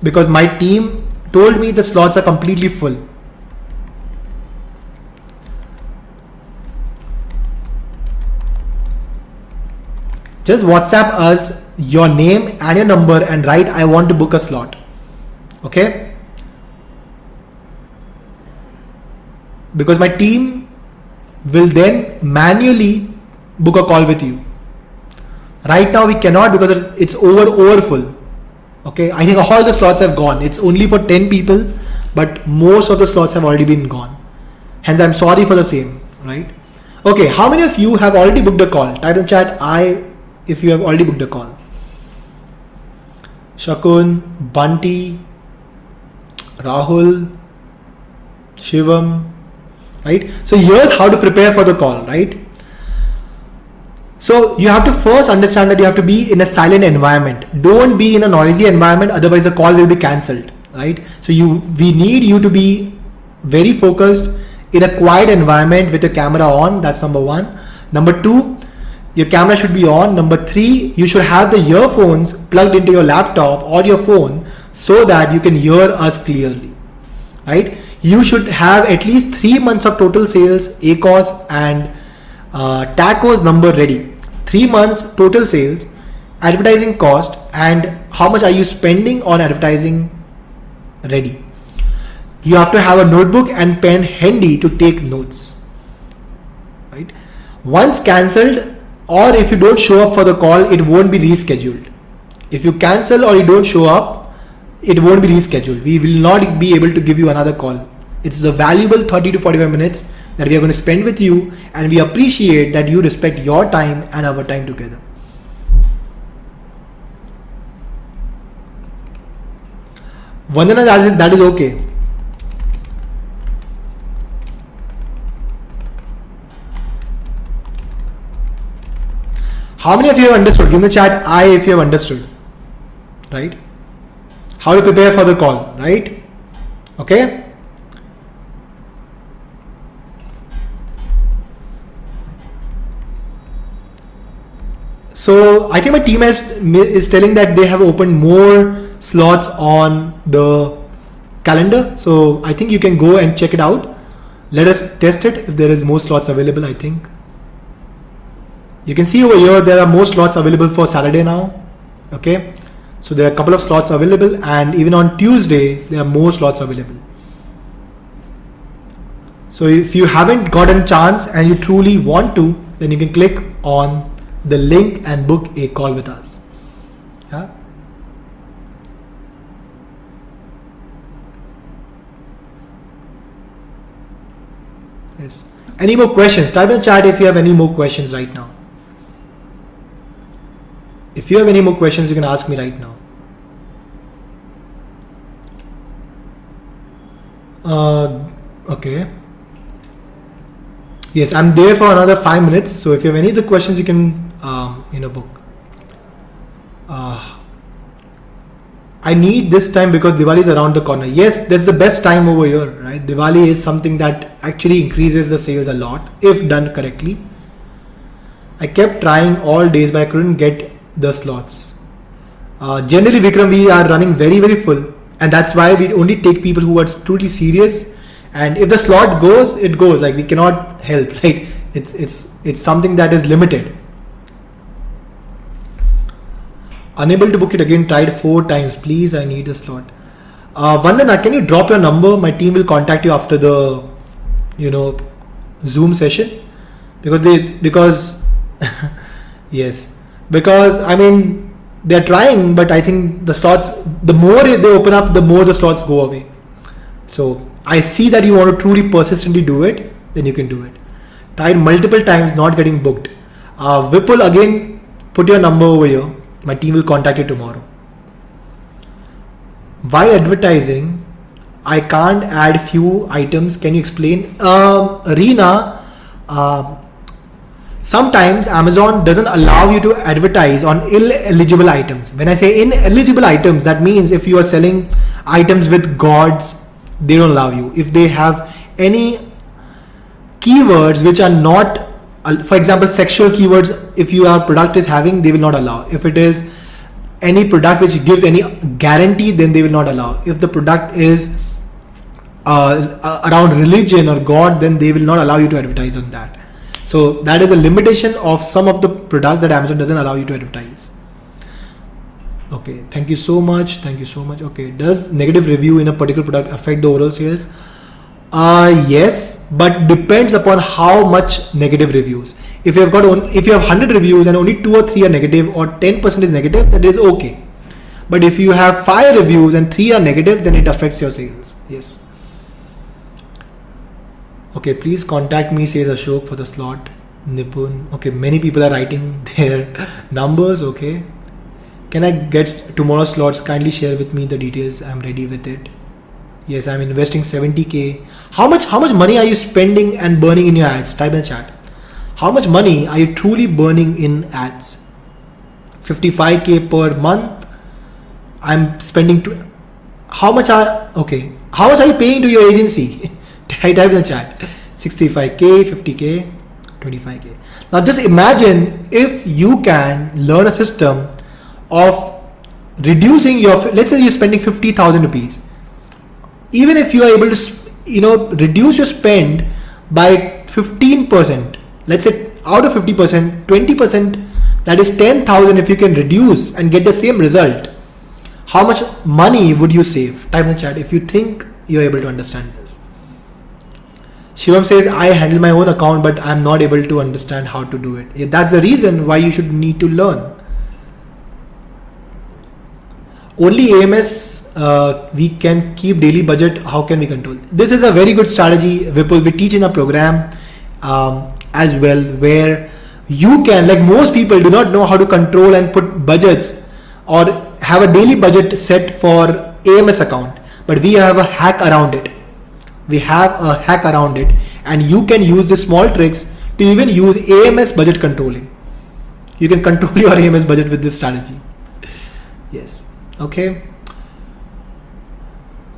because my team told me the slots are completely full. Just WhatsApp us your name and your number and write I want to book a slot. Okay? Because my team will then manually book a call with you. Right now we cannot because it's over full. Okay? I think all the slots have gone. It's only for 10 people, but most of the slots have already been gone. Hence I'm sorry for the same, right? Okay, how many of you have already booked a call? Type in chat I if you have already booked a call. Shakun, Bunty, Rahul, Shivam, right? So here's how to prepare for the call, right? So you have to first understand that you have to be in a silent environment. Don't be in a noisy environment, otherwise the call will be cancelled, right? So we need you to be very focused in a quiet environment with your camera on. That's number 1. Number 2, your camera should be on. Number 3, you should have the earphones plugged into your laptop or your phone so that you can hear us clearly, right? You should have at least 3 months of total sales, ACOS and TACOS number ready. 3 months total sales, advertising cost, and how much are you spending on advertising ready. You have to have a notebook and pen handy to take notes, right? Once cancelled, or if you don't show up for the call, it won't be rescheduled. If you cancel or you don't show up, it won't be rescheduled. We will not be able to give you another call. It's the valuable 30 to 45 minutes that we are going to spend with you, and we appreciate that you respect your time and our time together. Vandana, that is okay. How many of you have understood? Give me the chat I if you have understood. Right? How to prepare for the call, right? Okay? So I think my team is telling that they have opened more slots on the calendar. So I think you can go and check it out. Let us test it if there is more slots available. I think you can see over here there are more slots available for Saturday now. Okay, so there are a couple of slots available, and even on Tuesday there are more slots available. So if you haven't gotten a chance and you truly want to, then you can click on the link and book a call with us. Yeah. Yes. Any more questions? Type in the chat if you have any more questions right now. If you have any more questions, you can ask me right now. Okay. Yes, I'm there for another 5 minutes. So if you have any other questions, you can book. I need this time because Diwali is around the corner. Yes, that's the best time over here, right? Diwali is something that actually increases the sales a lot if done correctly. I kept trying all days, but I couldn't get the slots. Generally, Vikram, we are running very, very full, and that's why we only take people who are truly serious. And if the slot goes, it goes. Like, we cannot help, right? It's something that is limited. Unable to book it again. Tried 4 times. Please, I need a slot. Vandana, can you drop your number? My team will contact you after the, Zoom session, because yes, because I mean they're trying, but I think the slots, the more they open up, the more the slots go away. So I see that you want to truly persistently do it, then you can do it. Tried multiple times, not getting booked. Vipul, again, put your number over here. My team will contact you tomorrow. Why advertising? I can't add few items. Can you explain? Reena, sometimes Amazon doesn't allow you to advertise on ineligible items. When I say ineligible items, that means if you are selling items with gods, they don't allow you. If they have any keywords which are not, for example, sexual keywords, if your product is having, they will not allow. If it is any product which gives any guarantee, then they will not allow. If the product is around religion or God, then they will not allow you to advertise on that. So that is a limitation of some of the products that Amazon doesn't allow you to advertise. Okay, thank you so much. Thank you so much. Okay, does negative review in a particular product affect the overall sales? Yes, but depends upon how much negative reviews. If you have 100 reviews and only 2 or 3 are negative, or 10% is negative, that is okay. But if you have 5 reviews and 3 are negative, then it affects your sales. Yes. Okay, please contact me, says Ashok, for the slot. Nipun. Okay, many people are writing their numbers. Okay. Can I get tomorrow's slots? Kindly share with me the details. I'm ready with it. Yes, I'm investing 70k. How much money are you spending and burning in your ads? Type in the chat. How much money are you truly burning in ads? 55k per month. I'm spending how much are you paying to your agency? Type in the chat. 65k, 50k, 25k. Now just imagine if you can learn a system of reducing your, let's say you're spending 50,000 rupees. Even if you are able to, reduce your spend by 15%, let's say out of 50%, 20%, that is 10,000. If you can reduce and get the same result, how much money would you save? Type in the chat if you think you're able to understand this. Shivam says, I handle my own account, but I'm not able to understand how to do it. That's the reason why you should need to learn. Only AMS we can keep daily budget. How can we control? This is a very good strategy, Vipul. We teach in a program as well, where you can, like most people do not know how to control and put budgets or have a daily budget set for AMS account, but we have a hack around it. We have a hack around it, and you can use the small tricks to even use AMS budget controlling. You can control your AMS budget with this strategy. Yes. Okay.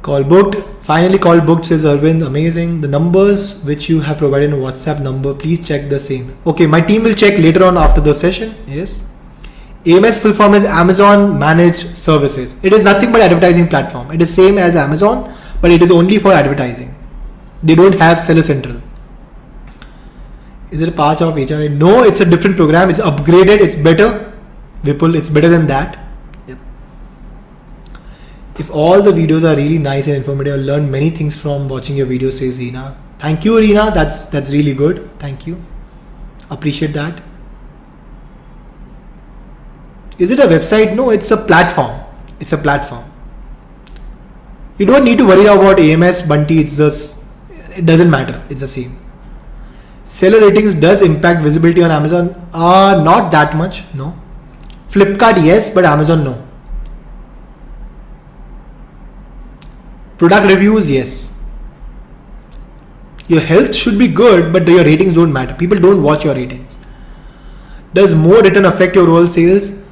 Call booked. Finally, call booked, says Arvind. Amazing. The numbers which you have provided in WhatsApp number, please check the same. Okay, my team will check later on after the session. Yes. AMS full form is Amazon Managed Services. It is nothing but advertising platform. It is same as Amazon, but it is only for advertising. They don't have Seller Central. Is it a part of HRA? No, it's a different program. It's upgraded. It's better. Vipul, it's better than that. Yep. If all the videos are really nice and informative, I'll learn many things from watching your videos, says Reena. Thank you, Reena. That's really good. Thank you. Appreciate that. Is it a website? No, it's a platform. It's a platform. You don't need to worry about AMS, Bunty. It's just, it doesn't matter. It's the same. Seller ratings does impact visibility on Amazon. Not that much. No. Flipkart, yes, but Amazon, no. Product reviews, yes. Your health should be good, but your ratings don't matter. People don't watch your ratings. Does more return affect your overall sales?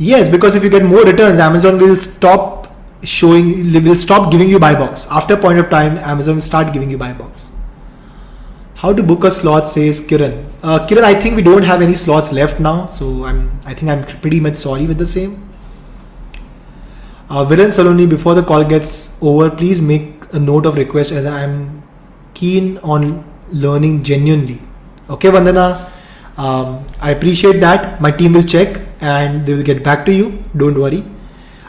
Yes, because if you get more returns, Amazon will stop giving you buy box. After a point of time, Amazon will start giving you buy box. How to book a slot, says Kiran. Kiran, I think we don't have any slots left now, so I think I'm pretty much sorry with the same. Viren Saloni, before the call gets over, please make a note of request, as I'm keen on learning genuinely. Okay, Vandana, I appreciate that. My team will check and they will get back to you. Don't worry.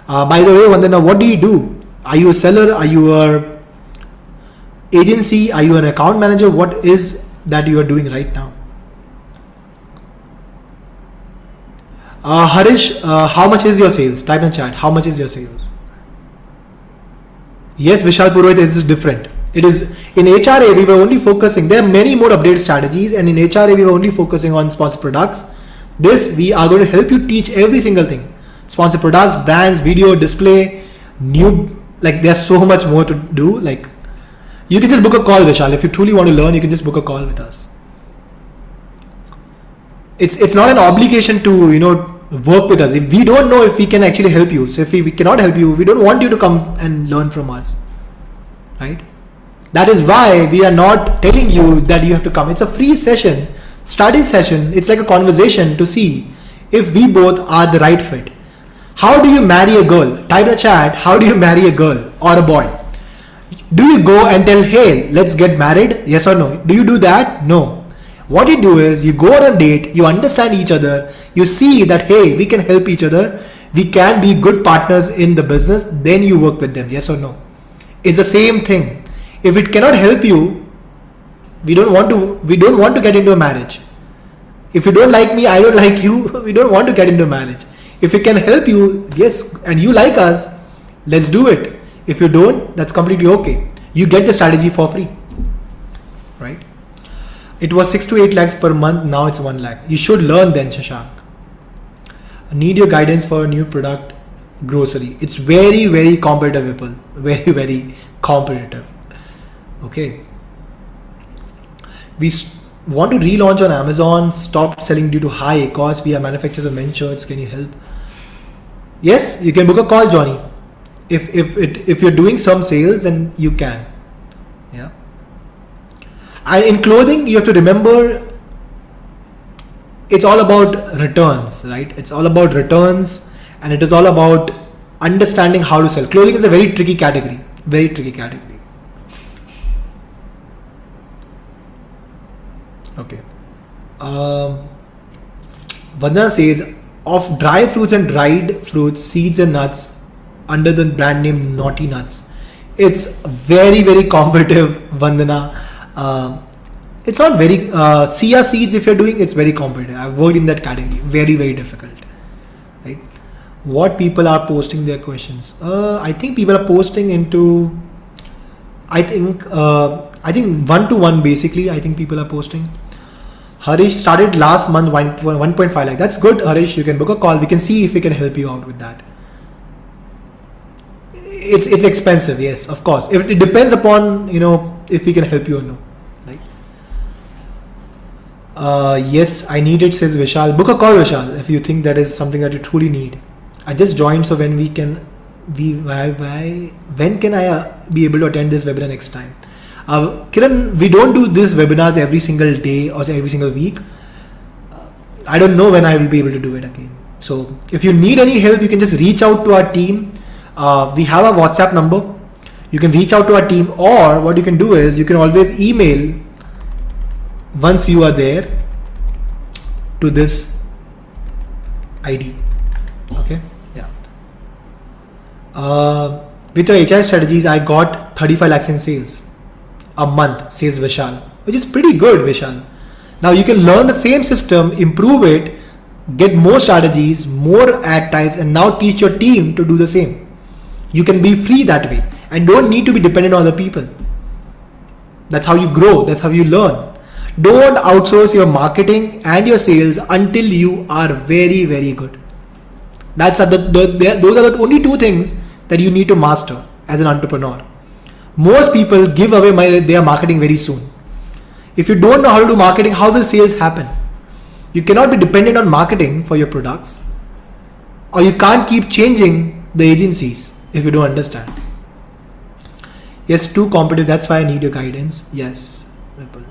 By the way, Vandana, what do you do? Are you a seller? Are you a agency? Are you an account manager? What is that you are doing right now? Harish, how much is your sales? Type in chat. How much is your sales? Yes, Vishal Purohit, this is different. It is in HRA we were only focusing. There are many more update strategies, and in HRA we were only focusing on sponsored products. This we are going to help you teach every single thing. Sponsored products, brands, video, display, new, like there's so much more to do. Like you can just book a call, Vishal. If you truly want to learn, you can just book a call with us. It's not an obligation to, work with us. If we don't know if we can actually help you, so if we cannot help you, we don't want you to come and learn from us, right? That is why we are not telling you that you have to come. It's a free session, study session. It's like a conversation to see if we both are the right fit. How do you marry a girl? Type in the chat, how do you marry a girl or a boy? Do you go and tell, hey, let's get married? Yes or no? Do you do that? No. What you do is you go on a date, you understand each other, you see that, hey, we can help each other, we can be good partners in the business, then you work with them. Yes or no? It's the same thing. If it cannot help you, we don't want to get into a marriage. If you don't like me, I don't like you, we don't want to get into a marriage. If it can help you, yes, and you like us, let's do it. If you don't, that's completely okay. You get the strategy for free, right? It was 6 to 8 lakhs per month. Now it's 1 lakh. You should learn then, Shashank. I need your guidance for a new product, grocery. It's very, very competitive, people. Very, very competitive. Okay. We want to relaunch on Amazon. Stop selling due to high cost. We are manufacturers of men's shirts. Can you help? Yes, you can book a call, Johnny. If you're doing some sales, then you can. Yeah. And in clothing, you have to remember, it's all about returns, right? It's all about returns, and it is all about understanding how to sell. Clothing is a very tricky category. Very tricky category. Okay. Vandana says, of dry fruits and dried fruits, seeds and nuts under the brand name Naughty Nuts. It's very, very competitive, Vandana. It's not very, chia seeds if you're doing, it's very competitive. I've worked in that category. Very, very difficult, right? What people are posting their questions? I think people are posting into, I think 1-to-1 basically. I think people are posting. Harish started last month 1.5 lakh. That's good, Harish. You can book a call. We can see if we can help you out with that. It's expensive, yes, of course. It depends upon if we can help you or no. Right? Yes, I need it, says Vishal. Book a call, Vishal, if you think that is something that you truly need. I just joined, so when can I be able to attend this webinar next time? Kiran, we don't do these webinars every single day or every single week. I don't know when I will be able to do it again. So if you need any help, you can just reach out to our team. We have a WhatsApp number. You can reach out to our team, or what you can do is you can always email once you are there to this ID. Okay. Yeah. With your HI strategies, I got 35 lakhs in sales a month, says Vishal, which is pretty good, Vishal. Now you can learn the same system, improve it, get more strategies, more ad types, and now teach your team to do the same. You can be free that way and don't need to be dependent on other people. That's how you grow. That's how you learn. Don't outsource your marketing and your sales until you are very, very good. Those are the only two things that you need to master as an entrepreneur. Most people give away their marketing very soon. If you don't know how to do marketing, how will sales happen? You cannot be dependent on marketing for your products, or you can't keep changing the agencies if you don't understand. Yes, too competitive. That's why I need your guidance. Yes, Ripple.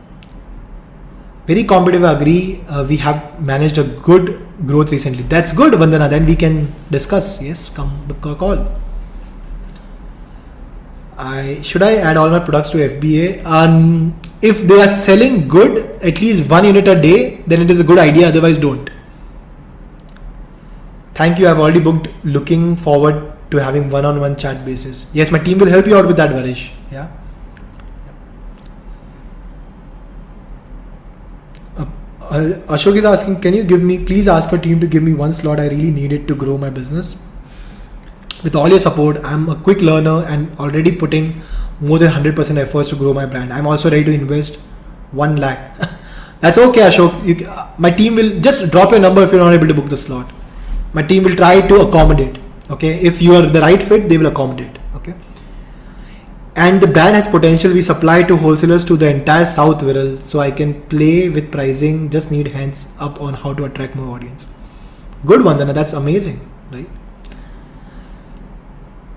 Very competitive, I agree. We have managed a good growth recently. That's good, Vandana. Then we can discuss. Yes, come book a call. Should I add all my products to FBA? If they are selling good, at least 1 unit a day, then it is a good idea. Otherwise, don't. Thank you. I've already booked. Looking forward to having one-on-one chat basis. Yes, my team will help you out with that, Varish. Yeah. Ashok is asking, can you please ask your team to give me one slot? I really need it to grow my business. With all your support, I'm a quick learner and already putting more than 100% efforts to grow my brand. I'm also ready to invest 1 lakh. That's okay, Ashok. My team will just drop your number if you're not able to book the slot. My team will try to accommodate. Okay, if you are the right fit, they will accommodate. Okay, and the brand has potential. We supply to wholesalers to the entire South, Viral, so I can play with pricing. Just need hands up on how to attract more audience. Good one, Vandana. That's amazing, right?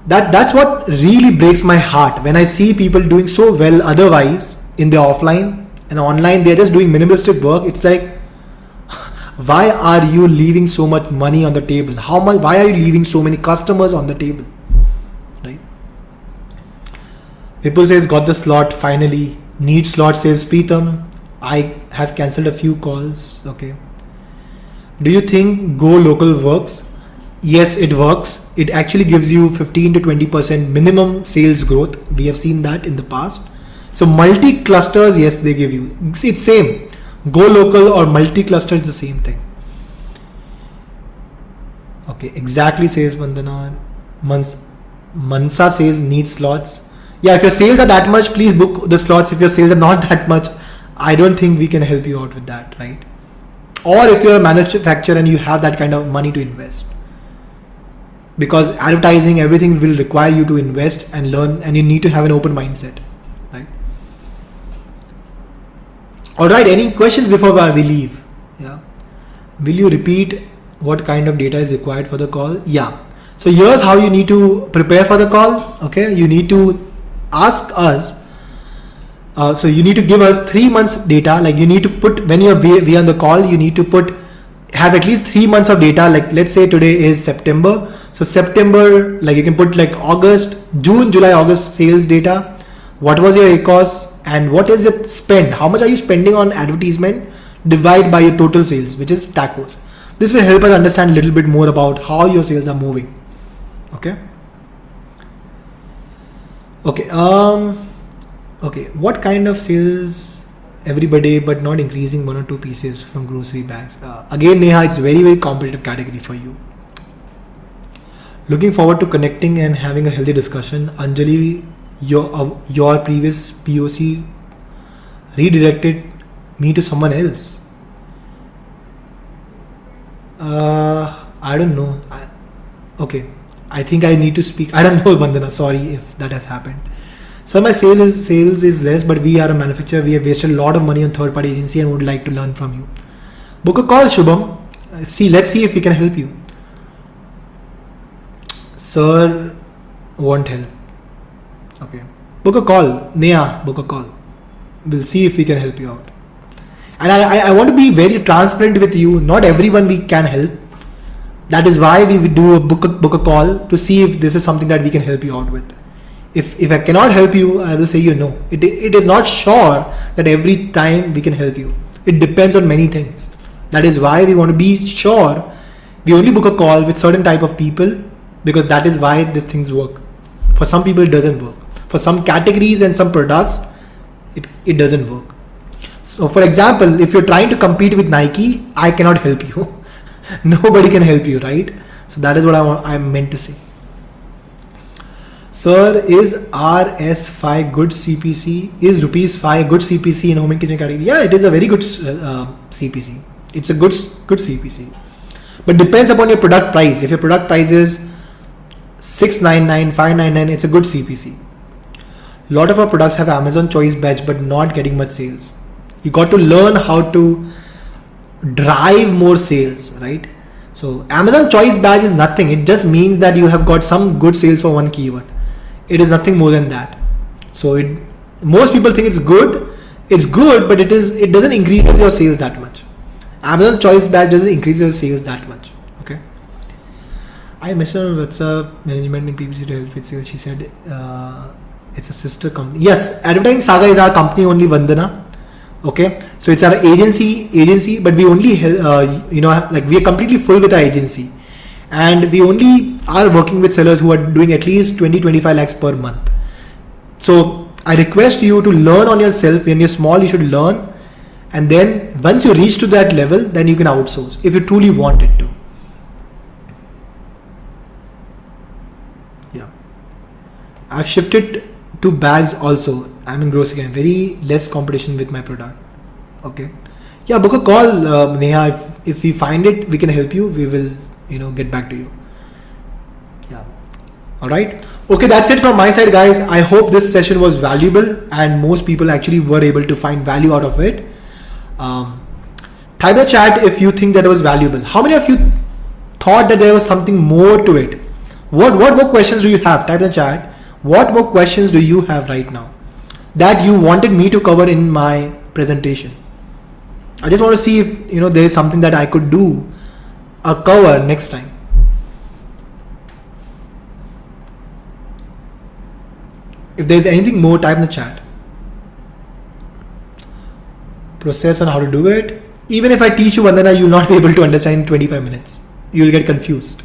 That's what really breaks my heart when I see people doing so well otherwise in their offline and online. They're just doing minimalistic work. It's like, why are you leaving so much money on the table? Why are you leaving so many customers on the table? Right? People says got the slot finally. Need slot, says Preetham. I have cancelled a few calls. Okay. Do you think go local works? Yes, it works. It actually gives you 15 to 20% minimum sales growth. We have seen that in the past. So multi-clusters, yes, they give you. It's same. Go local or multi-cluster is the same thing. Okay, exactly, says Vandana. Mansa says need slots. Yeah, if your sales are that much, please book the slots. If your sales are not that much, I don't think we can help you out with that, right? Or if you're a manufacturer and you have that kind of money to invest. Because advertising, everything will require you to invest and learn, and you need to have an open mindset, right? Alright, any questions before we leave? Yeah. Will you repeat what kind of data is required for the call? Yeah. So here's how you need to prepare for the call. Okay. You need to ask us. So you need to give us 3 months data. Like you need to put, when we on the call, you need to have at least 3 months of data. Like let's say today is September. So September, like you can put like August, June, July, August sales data. What was your ACOS and what is your spend? How much are you spending on advertisement? Divide by your total sales, which is tacos. This will help us understand a little bit more about how your sales are moving. Okay. Okay. Okay. What kind of sales everybody, but not increasing 1 or 2 pieces from grocery bags? Again, Neha, it's very, very competitive category for you. Looking forward to connecting and having a healthy discussion. Anjali, your previous POC redirected me to someone else. I don't know. Okay, I think I need to speak. I don't know, Vandana. Sorry if that has happened. So my sales is less, but we are a manufacturer. We have wasted a lot of money on third-party agency and would like to learn from you. Book a call, Shubham. Let's see if we can help you. Sir, won't help. Okay. Book a call. Neha, book a call. We'll see if we can help you out. And I want to be very transparent with you. Not everyone we can help. That is why we do a book a call to see if this is something that we can help you out with. If I cannot help you, I will say you no. It is not sure that every time we can help you. It depends on many things. That is why we want to be sure we only book a call with certain type of people, because that is why these things work. For some people it doesn't work. For some categories and some products, it doesn't work. So for example, if you're trying to compete with Nike, I cannot help you. Nobody can help you, right? So that is what I'm meant to say. Sir, is Rs5 good CPC? Is rupees 5 good CPC in home and kitchen category? Yeah, it is a very good CPC. It's a good CPC. But depends upon your product price. If your product price is 699, 599, it's a good CPC. A lot of our products have Amazon Choice Badge but not getting much sales. You got to learn how to drive more sales, right? So Amazon Choice Badge is nothing. It just means that you have got some good sales for one keyword. It is nothing more than that. So most people think it's good. It's good, but it doesn't increase your sales that much. Amazon Choice Badge doesn't increase your sales that much. Okay. I messaged her on WhatsApp management in PPC to help with sales. She said it's a sister company. Yes, Advertising Saga is our company only, Vandana. Okay, so it's our agency, but we only we are completely full with our agency, and we only are working with sellers who are doing at least 20-25 lakhs per month. So I request you to learn on yourself. When you're small, you should learn, and then once you reach to that level, then you can outsource if you truly want it to. Yeah, I've shifted to bags also. I'm in gross again. Very less competition with my product. Okay. Yeah, book a call, Neha. If we find it, we can help you. We will, get back to you. Yeah. All right. Okay, that's it from my side, guys. I hope this session was valuable and most people actually were able to find value out of it. Type in the chat if you think that was valuable. How many of you thought that there was something more to it? What more questions do you have? Type in the chat. What more questions do you have right now that you wanted me to cover in my presentation? I just want to see if there is something that I could do a cover next time. If there is anything more, type in the chat. Process on how to do it. Even if I teach you, Vandana, you will not be able to understand in 25 minutes. You will get confused.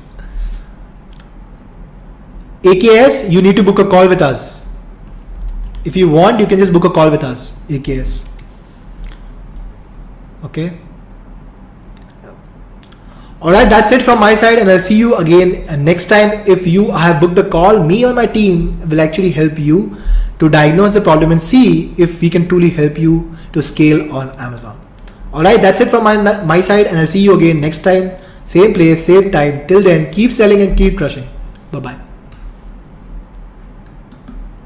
AKS, you need to book a call with us. If you want, you can just book a call with us, AKS. Okay. Alright, that's it from my side, and I'll see you again next time. If you have booked a call, me or my team will actually help you to diagnose the problem and see if we can truly help you to scale on Amazon. Alright, that's it from my side, and I'll see you again next time. Same place, same time. Till then, keep selling and keep crushing. Bye-bye.